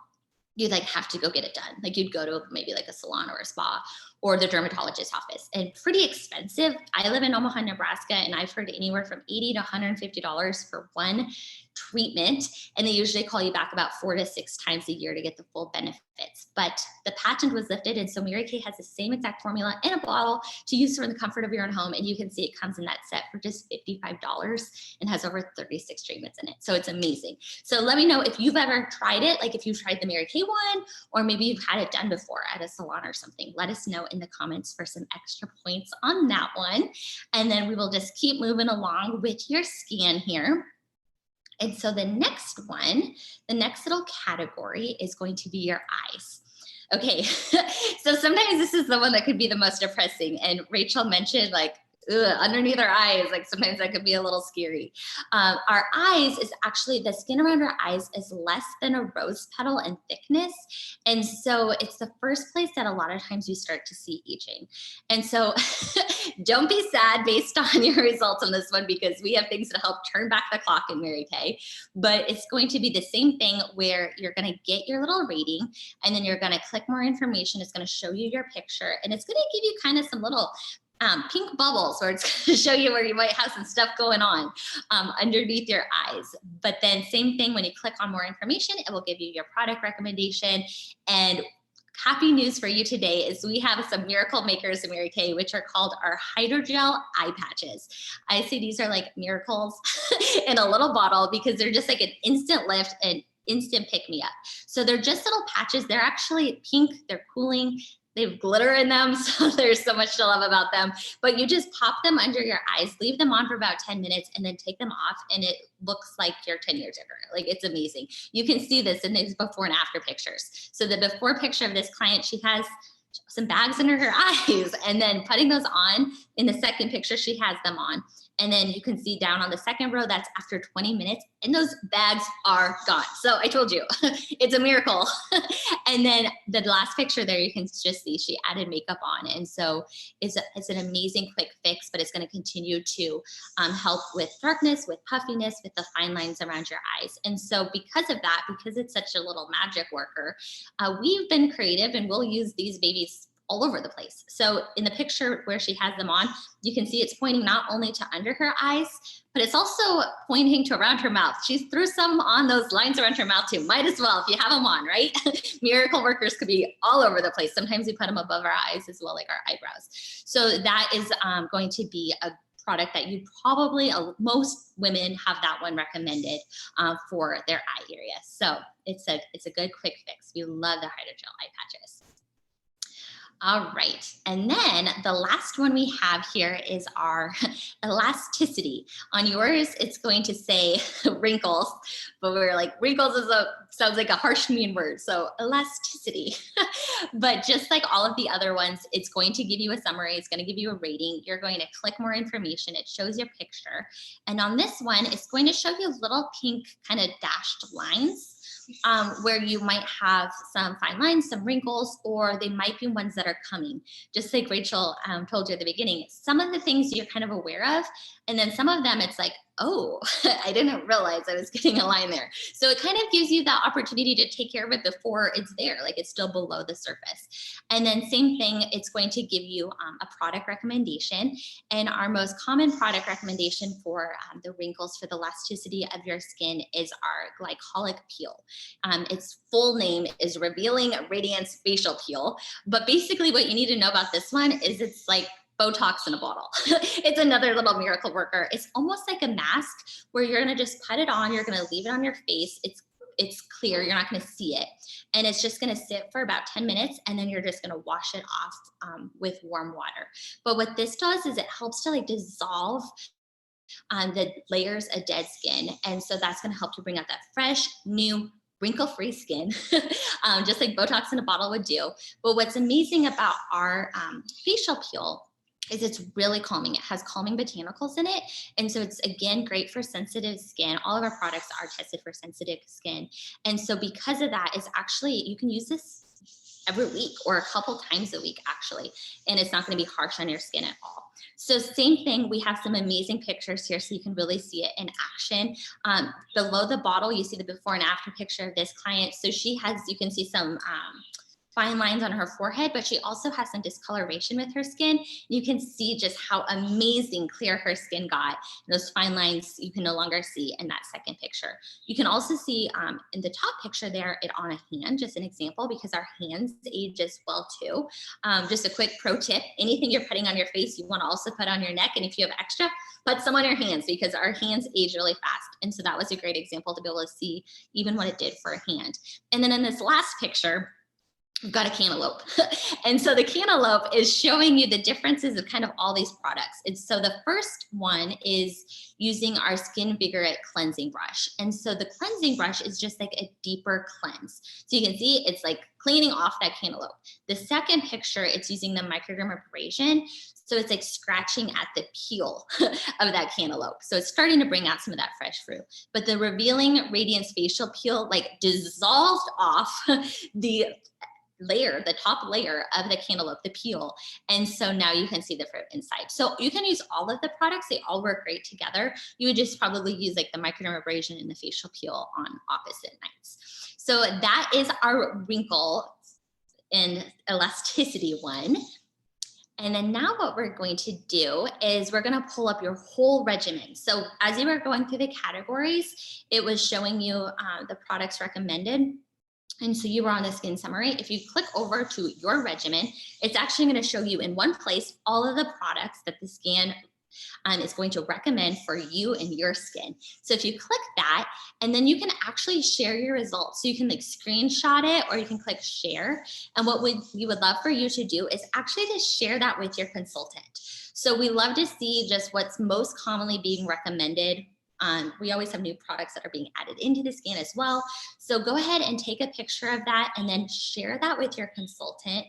S3: you'd have to go get it done. You'd go to maybe a salon or a spa or the dermatologist's office, and pretty expensive. I live in Omaha, Nebraska, and I've heard anywhere from $80 to $150 for one treatment. And they usually call you back about 4 to 6 times a year to get the full benefits. But the patent was lifted. And so Mary Kay has the same exact formula in a bottle to use from the comfort of your own home. And you can see it comes in that set for just $55 and has over 36 treatments in it. So it's amazing. So let me know if you've ever tried it, if you've tried the Mary Kay one, or maybe you've had it done before at a salon or something. Let us know in the comments for some extra points on that one. And then we will just keep moving along with your scan here. And so the next one, the next little category is going to be your eyes. Okay, so sometimes this is the one that could be the most depressing. And Rachel mentioned underneath our eyes, sometimes that could be a little scary. Our eyes is actually, the skin around our eyes is less than a rose petal in thickness. And so it's the first place that a lot of times we start to see aging. And so don't be sad based on your results on this one, because we have things to help turn back the clock in Mary Kay. But it's going to be the same thing where you're going to get your little rating, and then you're going to click more information. It's going to show you your picture, and it's going to give you kind of some little pink bubbles where it's going to show you where you might have some stuff going on underneath your eyes. But then same thing, when you click on more information, it will give you your product recommendation. And happy news for you today is we have some miracle makers in Mary Kay, which are called our hydrogel eye patches. I say these are like miracles in a little bottle, because they're just an instant lift and instant pick me up. So they're just little patches. They're actually pink. They're cooling. They have glitter in them, so there's so much to love about them. But you just pop them under your eyes, leave them on for about 10 minutes, and then take them off, and it looks like you're 10 years younger. It's amazing. You can see this in these before and after pictures. So the before picture of this client, she has some bags under her eyes, and then putting those on in the second picture, she has them on. And then you can see down on the second row, that's after 20 minutes, and those bags are gone. So I told you, it's a miracle. And then the last picture there, you can just see she added makeup on. And so it's an amazing quick fix, but it's going to continue to help with darkness, with puffiness, with the fine lines around your eyes. And so because of that, because it's such a little magic worker, we've been creative, and we'll use these babies all over the place. So in the picture where she has them on, you can see it's pointing not only to under her eyes, but it's also pointing to around her mouth. She threw some on those lines around her mouth too. Might as well, if you have them on, right? Miracle workers could be all over the place. Sometimes we put them above our eyes as well, like our eyebrows. So that is going to be a product that you probably, most women have that one recommended for their eye area. So it's a good quick fix. We love the hydrogel eye patches. All right, and then the last one we have here is our elasticity. On yours, it's going to say wrinkles, but we're like, wrinkles sounds like a harsh, mean word. So elasticity. But just like all of the other ones, it's going to give you a summary. It's going to give you a rating. You're going to click more information. It shows your picture. And on this one, it's going to show you little pink kind of dashed lines. Where you might have some fine lines, some wrinkles, or they might be ones that are coming. Just like Rachel told you at the beginning, some of the things you're kind of aware of, and then some of them it's like, oh, I didn't realize I was getting a line there. So it kind of gives you that opportunity to take care of it before it's there, like it's still below the surface. And then same thing, it's going to give you a product recommendation. And our most common product recommendation for the wrinkles, for the elasticity of your skin, is our glycolic peel. Its full name is Revealing Radiance Facial Peel. But basically what you need to know about this one is it's like Botox in a bottle. It's another little miracle worker. It's almost like a mask where you're going to just put it on. You're going to leave it on your face. It's clear. You're not going to see it. And it's just going to sit for about 10 minutes. And then you're just going to wash it off with warm water. But what this does is it helps to like dissolve the layers of dead skin. And so that's going to help to bring out that fresh, new, wrinkle-free skin, just like Botox in a bottle would do. But what's amazing about our facial peel is it's really calming. It has calming botanicals in it. And so it's, again, great for sensitive skin. All of our products are tested for sensitive skin. And so because of that, it's actually, you can use this every week or a couple times a week, actually. And it's not going to be harsh on your skin at all. So same thing, we have some amazing pictures here so you can really see it in action. Below the bottle, you see the before and after picture of this client. So she has, you can see some fine lines on her forehead, but she also has some discoloration with her skin. You can see just how amazing clear her skin got. And those fine lines you can no longer see in that second picture. You can also see in the top picture there, it on a hand, just an example, because our hands age as well too. Just a quick pro tip, anything you're putting on your face, you wanna also put on your neck. And if you have extra, put some on your hands, because our hands age really fast. And so that was a great example to be able to see even what it did for a hand. And then in this last picture, we've got a cantaloupe. And so the cantaloupe is showing you the differences of kind of all these products. And so the first one is using our Skin Vigorate cleansing brush. And so the cleansing brush is just like a deeper cleanse. So you can see it's like cleaning off that cantaloupe. The second picture, it's using the microderm abrasion. So it's like scratching at the peel of that cantaloupe. So it's starting to bring out some of that fresh fruit. But the Revealing Radiance Facial Peel like dissolved off the layer, the top layer of the cantaloupe, the peel. And so now you can see the fruit inside. So you can use all of the products. They all work great together. You would just probably use like the microderm abrasion and the facial peel on opposite nights. So that is our wrinkle and elasticity one. And then now what we're going to do is we're going to pull up your whole regimen. So as you were going through the categories, it was showing you the products recommended. And so you were on the skin summary. If you click over to your regimen, it's actually going to show you in one place all of the products that the scan is going to recommend for you and your skin. So if you click that, and then you can actually share your results. So you can like screenshot it, or you can click share. And what we would love for you to do is actually to share that with your consultant. So we love to see just what's most commonly being recommended. We always have new products that are being added into the scan as well. So go ahead and take a picture of that and then share that with your consultant,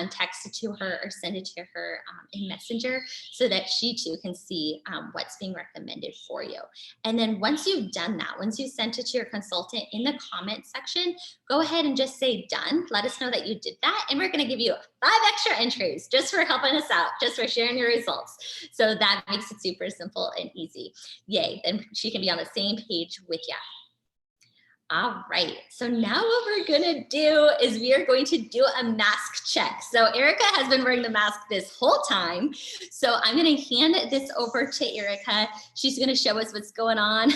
S3: text it to her or send it to her in Messenger so that she too can see what's being recommended for you. And then once you've done that, once you sent it to your consultant, in the comment section, go ahead and just say done. Let us know that you did that. And we're going to give you 5 extra entries just for helping us out, just for sharing your results. So that makes it super simple and easy. Yay. Then she can be on the same page with you. All right, so now what we're gonna do is we are going to do a mask check. So Erica has been wearing the mask this whole time. So I'm gonna hand this over to Erica. She's gonna show us what's going on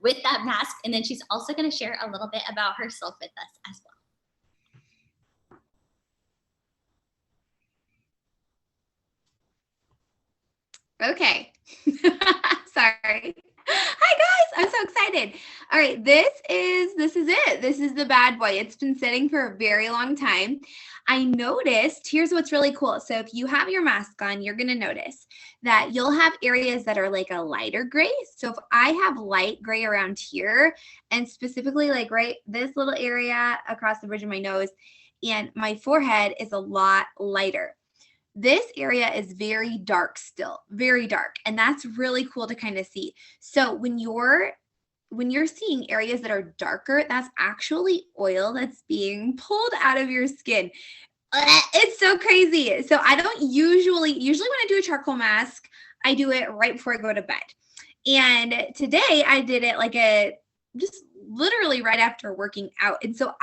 S3: with that mask. And then she's also gonna share a little bit about herself with us as well.
S4: Okay, sorry. Hi guys, I'm so excited. All right, this is it. This is the bad boy. It's been sitting for a very long time. I noticed, here's what's really cool. So if you have your mask on, you're gonna notice that you'll have areas that are like a lighter gray. So if I have light gray around here, and specifically like right this little area across the bridge of my nose, and my forehead is a lot lighter. This area is very dark still, very dark. And that's really cool to kind of see. So when you're seeing areas that are darker, that's actually oil that's being pulled out of your skin. It's so crazy. So I don't usually when I do a charcoal mask, I do it right before I go to bed. And today I did it just literally right after working out. And so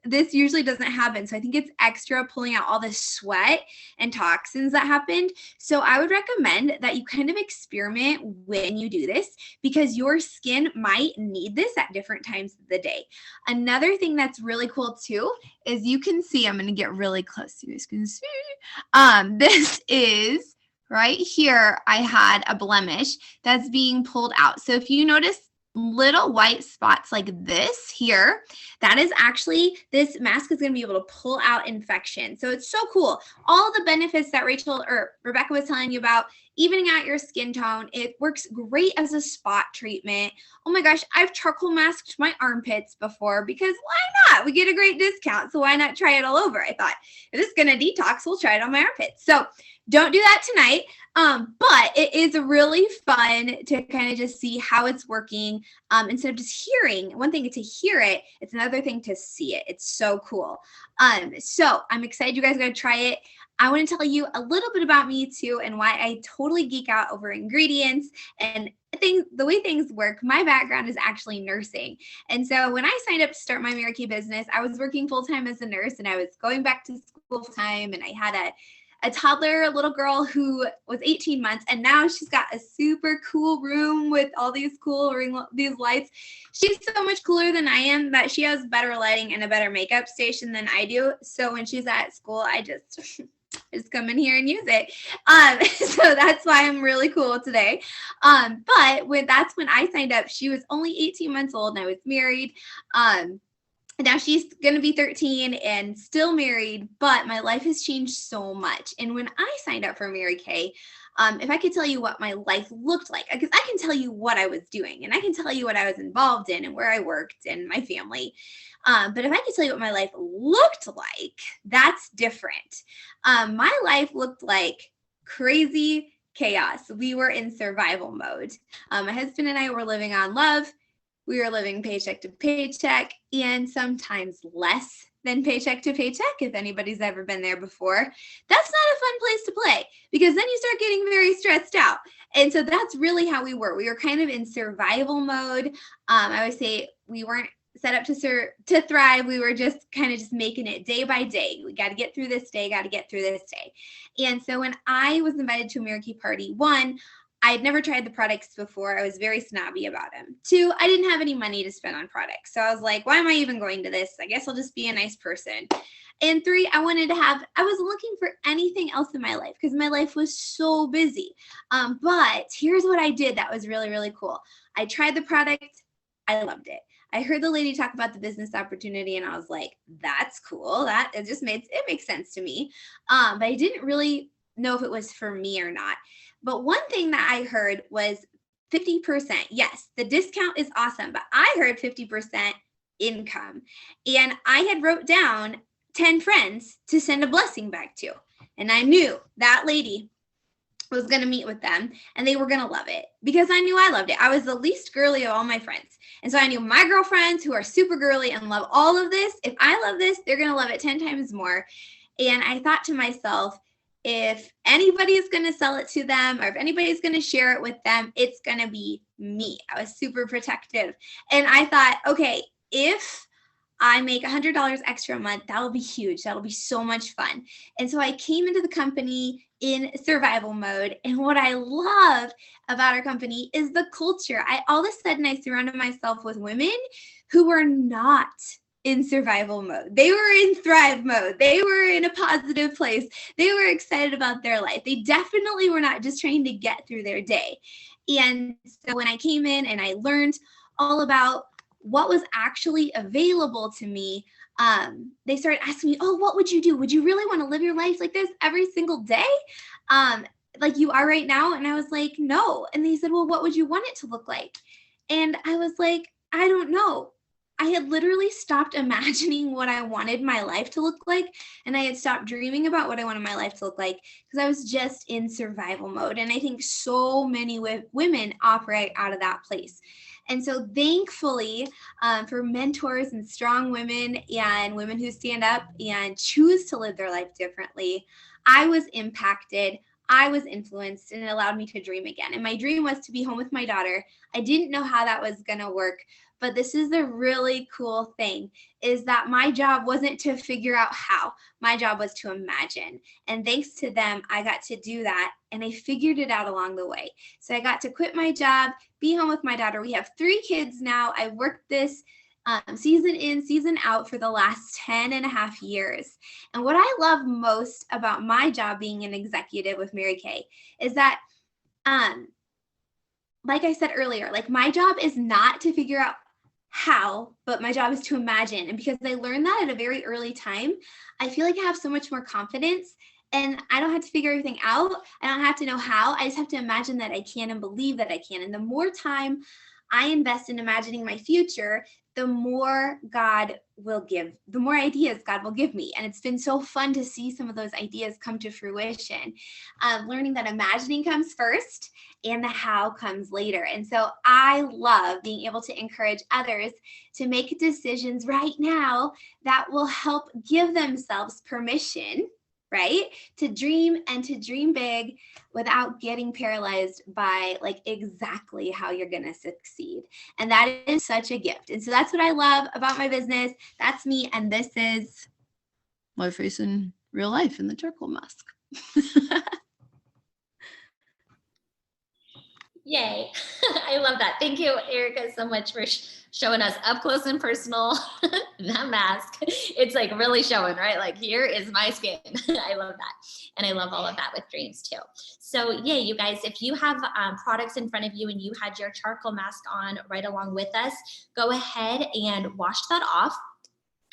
S4: this usually doesn't happen. So I think it's extra pulling out all the sweat and toxins that happened. So I would recommend that you kind of experiment when you do this, because your skin might need this at different times of the day. Another thing that's really cool too is you can see, I'm going to get really close so you guys can see. This is right here. I had a blemish that's being pulled out. So if you notice little white spots like this here, that is actually, this mask is going to be able to pull out infection. So it's so cool. All the benefits that Rebecca was telling you about, evening out your skin tone. It works great as a spot treatment. Oh my gosh, I've charcoal masked my armpits before, because why not? We get a great discount. So why not try it all over? I thought, if this is going to detox, we'll try it on my armpits. So don't do that tonight. But it is really fun to kind of just see how it's working. Instead of just hearing, one thing to hear it, it's another thing to see it. It's so cool. So I'm excited you guys are going to try it. I want to tell you a little bit about me too, and why I totally geek out over ingredients and the way things work. My background is actually nursing. And so when I signed up to start my Mary Kay business, I was working full-time as a nurse, and I was going back to school full-time, and I had a toddler, a little girl who was 18 months, and now she's got a super cool room with all these these lights. She's so much cooler than I am that she has better lighting and a better makeup station than I do. So when she's at school, I just come in here and use it. So that's why I'm really cool today. But that's when I signed up. She was only 18 months old, and I was married. Now she's going to be 13 and still married, but my life has changed so much. And when I signed up for Mary Kay, if I could tell you what my life looked like, because I can tell you what I was doing, and I can tell you what I was involved in and where I worked and my family. But if I could tell you what my life looked like, that's different. My life looked like crazy chaos. We were in survival mode. My husband and I were living on love. We were living paycheck to paycheck, and sometimes less than paycheck to paycheck, if anybody's ever been there before. That's not a fun place to play, because then you start getting very stressed out. And so that's really how we were. We were kind of in survival mode. I would say we weren't set up to thrive. We were just kind of just making it day by day. We got to get through this day, got to get through this day. And so when I was invited to a Mary Kay party, one, I had never tried the products before. I was very snobby about them. Two, I didn't have any money to spend on products. So I was like, why am I even going to this? I guess I'll just be a nice person. And three, I was looking for anything else in my life, because my life was so busy. But here's what I did that was really, really cool. I tried the product. I loved it. I heard the lady talk about the business opportunity, and I was like, that's cool. It makes sense to me. But I didn't really know if it was for me or not. But one thing that I heard was 50%. Yes, the discount is awesome, but I heard 50% income. And I had wrote down 10 friends to send a blessing back to. And I knew that lady was going to meet with them, and they were going to love it, because I knew I loved it. I was the least girly of all my friends. And so I knew my girlfriends, who are super girly and love all of this, if I love this, they're going to love it 10 times more. And I thought to myself, if anybody is going to sell it to them, or if anybody's going to share it with them, it's going to be me. I was super protective. And I thought, okay, if I make $100 extra a month, that'll be huge. That'll be so much fun. And so I came into the company in survival mode. And what I love about our company is the culture. All of a sudden, I surrounded myself with women who were not in survival mode. They were in thrive mode. They were in a positive place. They were excited about their life. They definitely were not just trying to get through their day. And so when I came in and I learned all about what was actually available to me, they started asking me, oh, what would you do? Would you really want to live your life like this every single day? Like you are right now? And I was like, no. And they said, well, what would you want it to look like? And I was like, I don't know. I had literally stopped imagining what I wanted my life to look like. And I had stopped dreaming about what I wanted my life to look like because I was just in survival mode. And I think so many women operate out of that place. And so thankfully, for mentors and strong women and women who stand up and choose to live their life differently, I was impacted. I was influenced, and it allowed me to dream again. And my dream was to be home with my daughter. I didn't know how that was going to work, but this is the really cool thing, is that my job wasn't to figure out how. My job was to imagine. And thanks to them, I got to do that. And I figured it out along the way. So I got to quit my job, be home with my daughter. We have 3 kids now. I worked this season in, season out for the last 10 and a half years. And what I love most about my job being an executive with Mary Kay is that, like I said earlier, like my job is not to figure out how, but my job is to imagine. And because I learned that at a very early time, I feel like I have so much more confidence, and I don't have to figure everything out. I don't have to know how. I just have to imagine that I can and believe that I can. And the more time I invest in imagining my future, the more God will give, the more ideas God will give me. And it's been so fun to see some of those ideas come to fruition, learning that imagining comes first and the how comes later. And so I love being able to encourage others to make decisions right now that will help give themselves permission, right, to dream and to dream big without getting paralyzed by like exactly how you're going to succeed. And that is such a gift. And so that's what I love about my business. That's me. And this is my face in real life in the charcoal mask.
S3: Yay. I love that. Thank you, Erica, so much for showing us up close and personal that mask. It's like really showing, right? Like, here is my skin. I love that. And I love all of that with dreams too. So yeah, you guys, if you have products in front of you and you had your charcoal mask on right along with us, go ahead and wash that off.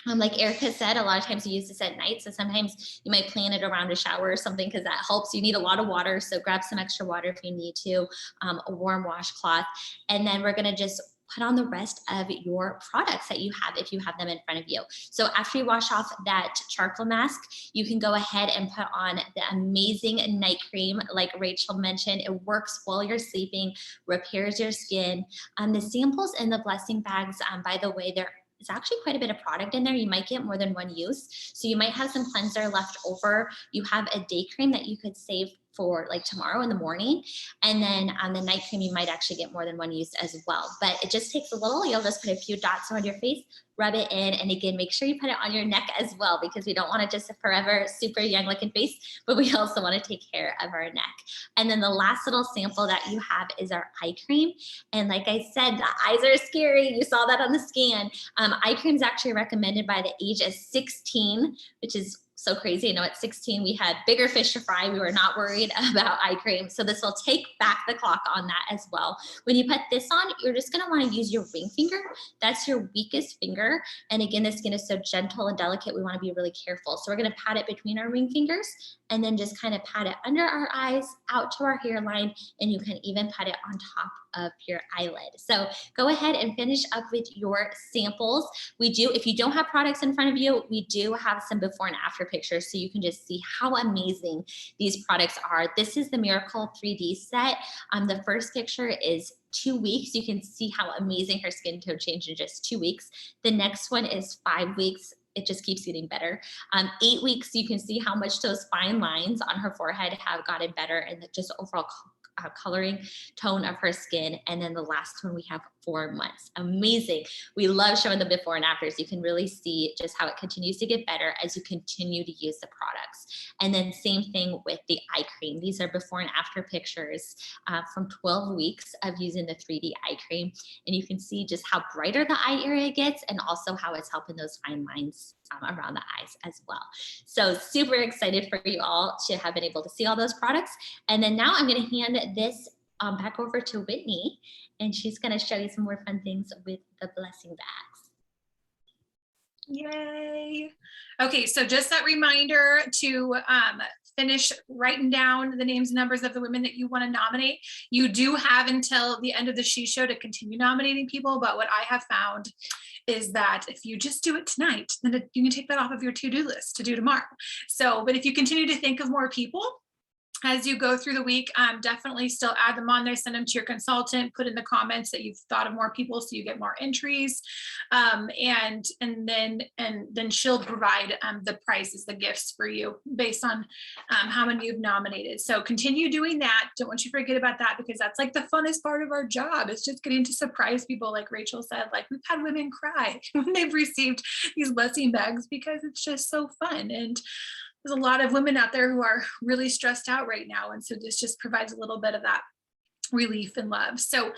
S3: Like Erica said, a lot of times you use this at night. So sometimes you might plan it around a shower or something because that helps. You need a lot of water. So grab some extra water if you need to, a warm washcloth. And then we're going to just put on the rest of your products that you have if you have them in front of you. So after you wash off that charcoal mask, you can go ahead and put on the amazing night cream. Like Rachel mentioned, it works while you're sleeping, repairs your skin. The samples in the blessing bags, by the way, it's actually quite a bit of product in there. You might get more than one use. So you might have some cleanser left over. You have a day cream that you could save for like tomorrow in the morning. And then on the night cream, you might actually get more than one use as well. But it just takes a little, you'll just put a few dots on your face, rub it in. And again, make sure you put it on your neck as well, because we don't want to just a forever super young looking face, but we also want to take care of our neck. And then the last little sample that you have is our eye cream. And like I said, the eyes are scary. You saw that on the scan. Eye cream is actually recommended by the age of 16, which is so crazy. You know, at 16, we had bigger fish to fry. We were not worried about eye cream. So this will take back the clock on that as well. When you put this on, you're just going to want to use your ring finger. That's your weakest finger. And again, the skin is so gentle and delicate. We want to be really careful. So we're going to pat it between our ring fingers and then just kind of pat it under our eyes, out to our hairline, and you can even pat it on top of your eyelid. So go ahead and finish up with your samples. We do, if you don't have products in front of you, we do have some before and after pictures so you can just see how amazing these products are. This is the Miracle 3D set. The first picture is 2 weeks. You can see how amazing her skin tone changed in just 2 weeks. The next one is 5 weeks. It just keeps getting better. 8 weeks, you can see how much those fine lines on her forehead have gotten better, and just overall coloring tone of her skin. And then the last one, we have 4 months. Amazing. We love showing the before and afters. You can really see just how it continues to get better as you continue to use the products. And then same thing with the eye cream. These are before and after pictures from 12 weeks of using the 3D eye cream. And you can see just how brighter the eye area gets, and also how it's helping those fine lines around the eyes as well. So super excited for you all to have been able to see all those products. And then now I'm going to hand this back over to Whitney, and she's going to show you some more fun things with the blessing bags.
S2: Yay. Okay, so just that reminder to finish writing down the names and numbers of the women that you want to nominate. You do have until the end of the She Show to continue nominating people, but what I have found is that if you just do it tonight, then you can take that off of your to-do list to do tomorrow. So, but if you continue to think of more people as you go through the week, definitely still add them on there, send them to your consultant, put in the comments that you've thought of more people so you get more entries. And then she'll provide the prizes, the gifts for you based on how many you've nominated. So continue doing that. Don't want you to forget about that, because that's like the funnest part of our job. It's just getting to surprise people. Like Rachel said, like we've had women cry when they've received these blessing bags, because it's just so fun. And there's a lot of women out there who are really stressed out right now. And so this just provides a little bit of that relief and love. So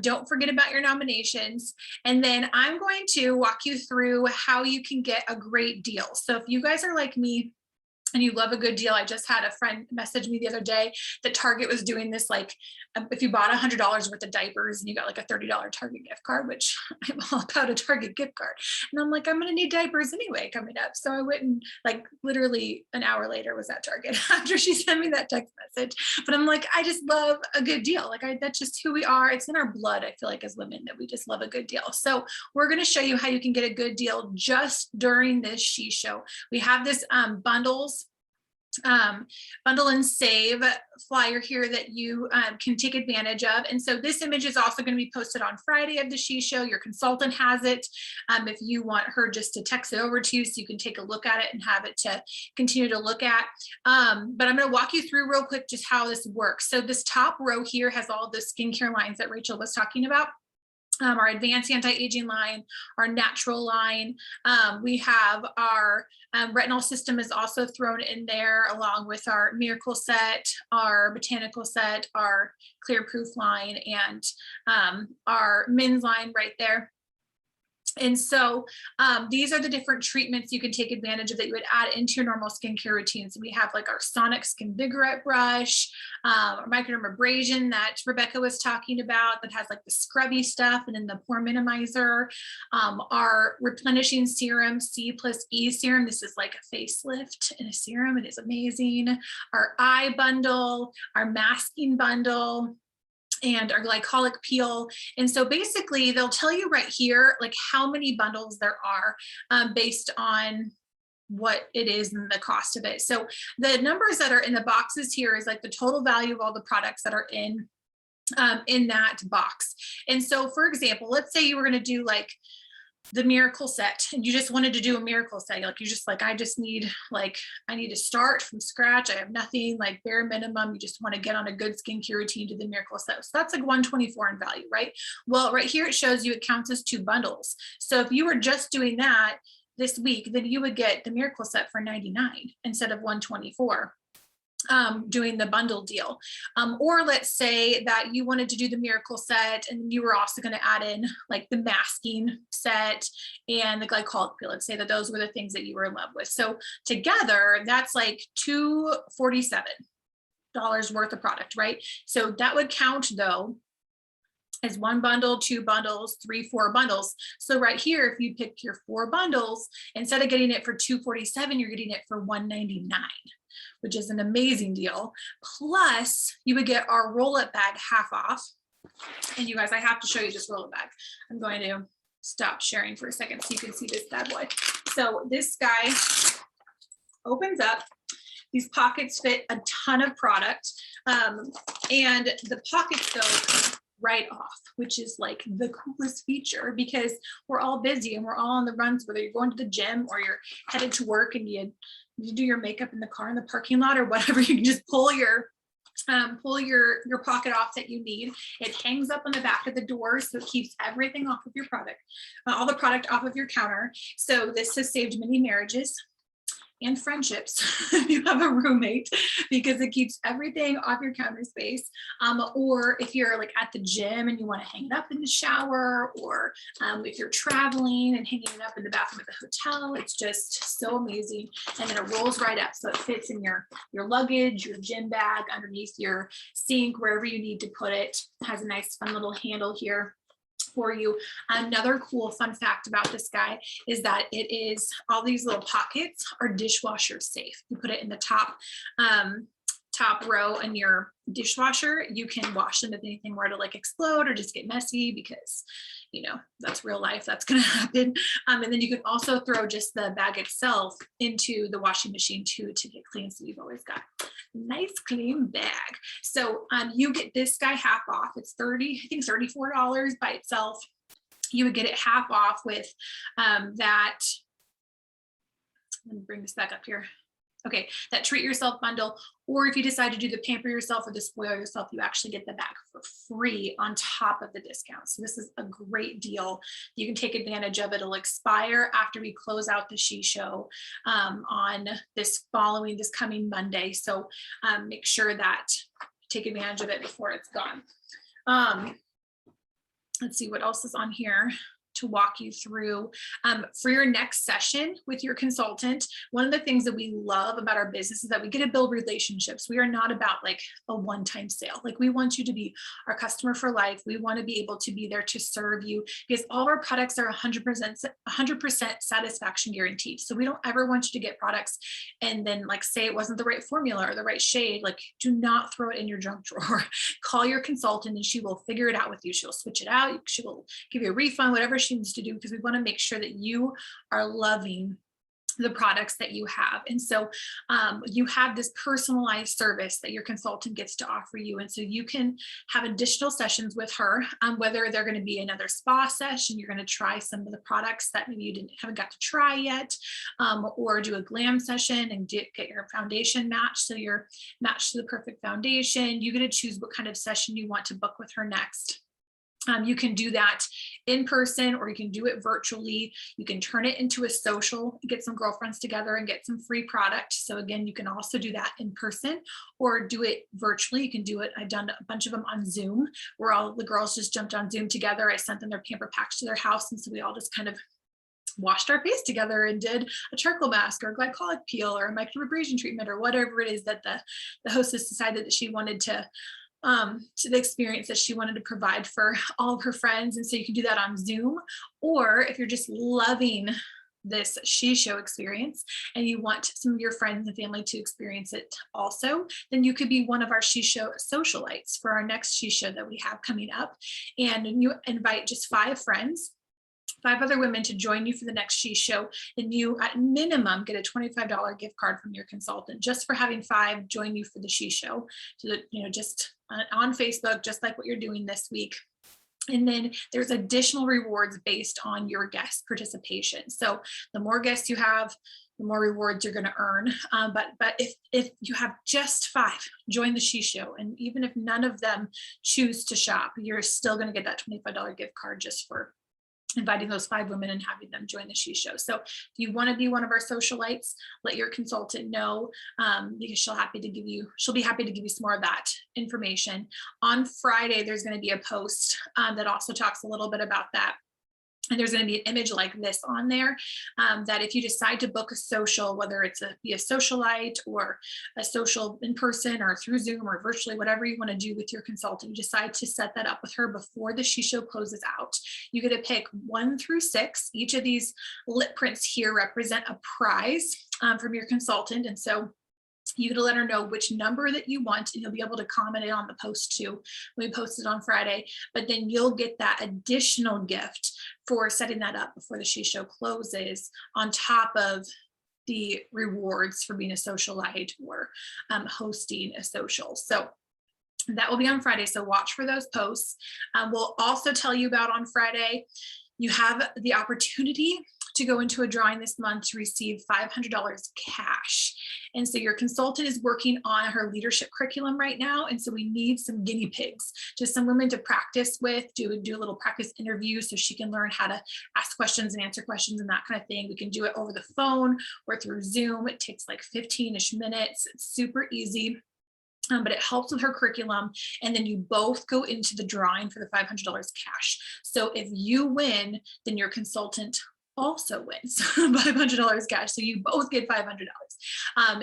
S2: don't forget about your nominations. And then I'm going to walk you through how you can get a great deal. So if you guys are like me and you love a good deal, I just had a friend message me the other day that Target was doing this, like if you bought $100 worth of diapers and you got like a $30 Target gift card, which I'm all about a Target gift card. And I'm like, I'm going to need diapers anyway coming up. So I went and like literally an hour later was at Target after she sent me that text message. But I'm like, I just love a good deal. Like that's just who we are. It's in our blood, I feel like, as women, that we just love a good deal. So we're going to show you how you can get a good deal just during this She Show. We have this bundle and save flyer here that you can take advantage of. And so this image is also going to be posted on Friday of the She Show. Your consultant has it. If you want her just to text it over to you so you can take a look at it and have it to continue to look at. But I'm going to walk you through real quick just how this works. So this top row here has all the skincare lines that Rachel was talking about. Our advanced anti-aging line, our natural line. We have our retinol system is also thrown in there, along with our miracle set, our botanical set, our clear proof line, and our men's line right there. And so these are the different treatments you can take advantage of that you would add into your normal skincare routine. So we have like our Sonic Skin Vigorette brush, our microdermabrasion that Rebecca was talking about that has like the scrubby stuff, and then the pore minimizer, our replenishing serum, C+E serum. This is like a facelift in a serum. It is amazing. Our eye bundle, our masking bundle, and our glycolic peel. And so basically they'll tell you right here, like how many bundles there are based on what it is and the cost of it. So the numbers that are in the boxes here is like the total value of all the products that are in that box. And so for example, let's say you were going to do like the miracle set and you just wanted to do a miracle set. Like you just like, I need to start from scratch. I have nothing, like bare minimum. You just want to get on a good skincare routine to the miracle set. So that's like 124 in value, right? Well, right here, it shows you it counts as 2 bundles. So if you were just doing that this week, then you would get the miracle set for 99 instead of 124. Doing the bundle deal. Or let's say that you wanted to do the miracle set and you were also going to add in like the masking set and the glycolic peel. Let's say that those were the things that you were in love with. So together that's like $247 worth of product, right? So that would count though as 1 bundle, 2 bundles, 3, 4 bundles. So right here, if you pick your 4 bundles, instead of getting it for $247, you're getting it for $199. Which is an amazing deal. Plus, you would get our roll-up bag half off. And you guys, I have to show you this roll-up bag. I'm going to stop sharing for a second so you can see this bad boy. So this guy opens up. These pockets fit a ton of product. And the pockets go right off, which is like the coolest feature because we're all busy and we're all on the runs, whether you're going to the gym or you're headed to work and you do your makeup in the car in the parking lot or whatever. You can just pull your pocket off that you need. It hangs up on the back of the door, so it keeps everything off of your product, all the product off of your counter. So this has saved many marriages and friendships if you have a roommate, because it keeps everything off your counter space. Or if you're like at the gym and you want to hang it up in the shower, or if you're traveling and hanging it up in the bathroom at the hotel, it's just so amazing. And then it rolls right up, so it fits in your luggage, your gym bag, underneath your sink, wherever you need to put it. It has a nice fun little handle here for you. Another cool fun fact about this guy is that it is all these little pockets are dishwasher safe. You put it in the top top row in your dishwasher, you can wash them if anything were to like explode or just get messy, because that's real life, that's going to happen. And then you can also throw just the bag itself into the washing machine too to get clean, so you've always got a nice clean bag. So you get this guy half off. It's $34 by itself. You would get it half off with that. Let me bring this back up here. Okay, that treat yourself bundle, or if you decide to do the pamper yourself or the spoil yourself, you actually get the bag for free on top of the discount. So this is a great deal. You can take advantage of it. It'll expire after we close out the She Show on this coming Monday. So make sure that you take advantage of it before it's gone. Let's see what else is on here to walk you through for your next session with your consultant. One of the things that we love about our business is that we get to build relationships. We are not about like a one-time sale. Like, we want you to be our customer for life. We want to be able to be there to serve you, because all of our products are 100% satisfaction guaranteed. So we don't ever want you to get products and then like say it wasn't the right formula or the right shade. Like, do not throw it in your junk drawer. Call your consultant and she will figure it out with you. She'll switch it out. She will give you a refund, whatever she needs to do, because we want to make sure that you are loving the products that you have. And so you have this personalized service that your consultant gets to offer you. And so you can have additional sessions with her, whether they're going to be another spa session, you're going to try some of the products that maybe you haven't got to try yet, or do a glam session and get your foundation matched. So you're matched to the perfect foundation. You get to choose what kind of session you want to book with her next. You can do that in person, or you can do it virtually. You can turn it into a social, get some girlfriends together and get some free product. So again, you can also do that in person or do it virtually. You can do it. I've done a bunch of them on Zoom, where all the girls just jumped on Zoom together. I sent them their pamper packs to their house. And so we all just kind of washed our face together and did a charcoal mask or a glycolic peel or a microabrasion treatment or whatever it is that the hostess decided that she wanted to the experience that she wanted to provide for all of her friends. And so you can do that on Zoom, or if you're just loving this She Show experience and you want some of your friends and family to experience it also, then you could be one of our She Show socialites for our next She Show that we have coming up. And you invite just 5 friends, 5 other women to join you for the next She Show, and you at minimum get a $25 gift card from your consultant just for having 5 join you for the She Show. So that, just on Facebook, just like what you're doing this week. And then there's additional rewards based on your guest participation. So the more guests you have, the more rewards you're going to earn. But if you have just 5 join the She Show, and even if none of them choose to shop, you're still going to get that $25 gift card just for inviting those 5 women and having them join the She Show. So if you want to be one of our socialites, let your consultant know, because she'll be happy to give you some more of that information. On Friday, there's going to be a post that also talks a little bit about that. And there's going to be an image like this on there, that if you decide to book a social, whether it's be a socialite or a social in person or through Zoom or virtually, whatever you want to do with your consultant, you decide to set that up with her before the She Show closes out. You get to pick 1 through 6. Each of these lip prints here represent a prize from your consultant. And so you get to let her know which number that you want, and you'll be able to comment it on the post too. We posted on Friday, but then you'll get that additional gift for setting that up before the She Show closes, on top of the rewards for being a socialite or hosting a social. So that will be on Friday. So watch for those posts. We'll also tell you about on Friday, you have the opportunity to go into a drawing this month to receive $500 cash. And so your consultant is working on her leadership curriculum right now. And so we need some guinea pigs, just some women to practice with, do a little practice interview so she can learn how to ask questions and answer questions and that kind of thing. We can do it over the phone or through Zoom. It takes like 15-ish minutes. It's super easy. But it helps with her curriculum. And then you both go into the drawing for the $500 cash. So if you win, then your consultant also wins $500 cash. So you both get $500.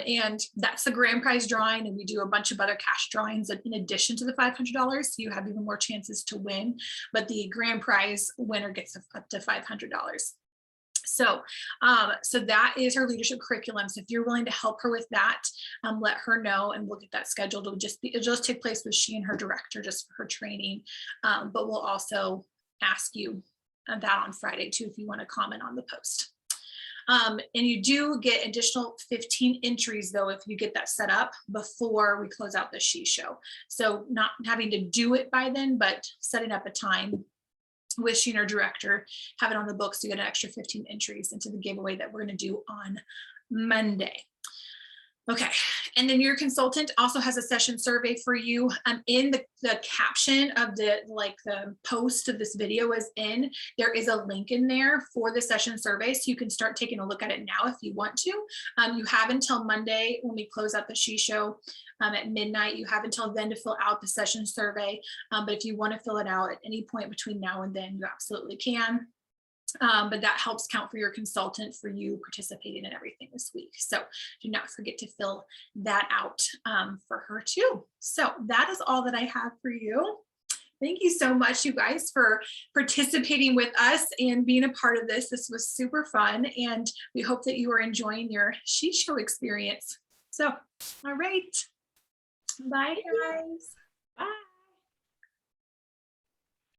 S2: And that's the grand prize drawing. And we do a bunch of other cash drawings in addition to the $500. So you have even more chances to win. But the grand prize winner gets up to $500. So, so that is her leadership curriculum. So if you're willing to help her with that, let her know, and we'll get that scheduled. It'll just take place with she and her director just for her training. But we'll also ask you that on Friday too, if you want to comment on the post. And you do get additional 15 entries though, if you get that set up before we close out the She Show. So not having to do it by then, but setting up a time with she and her director, have it on the books to get an extra 15 entries into the giveaway that we're going to do on Monday. Okay, and then your consultant also has a session survey for you. In the caption of the post of this video there is a link in there for the session survey, so you can start taking a look at it now if you want to. You have until Monday when we close out the She Show at midnight. You have until then to fill out the session survey, but if you want to fill it out at any point between now and then, you absolutely can. But that helps count for your consultant for you participating in everything this week. So do not forget to fill that out for her too. So that is all that I have for you. Thank you so much, you guys, for participating with us and being a part of this. This was super fun, and we hope that you are enjoying your She Show experience. So, all right. Bye, guys.
S1: Bye.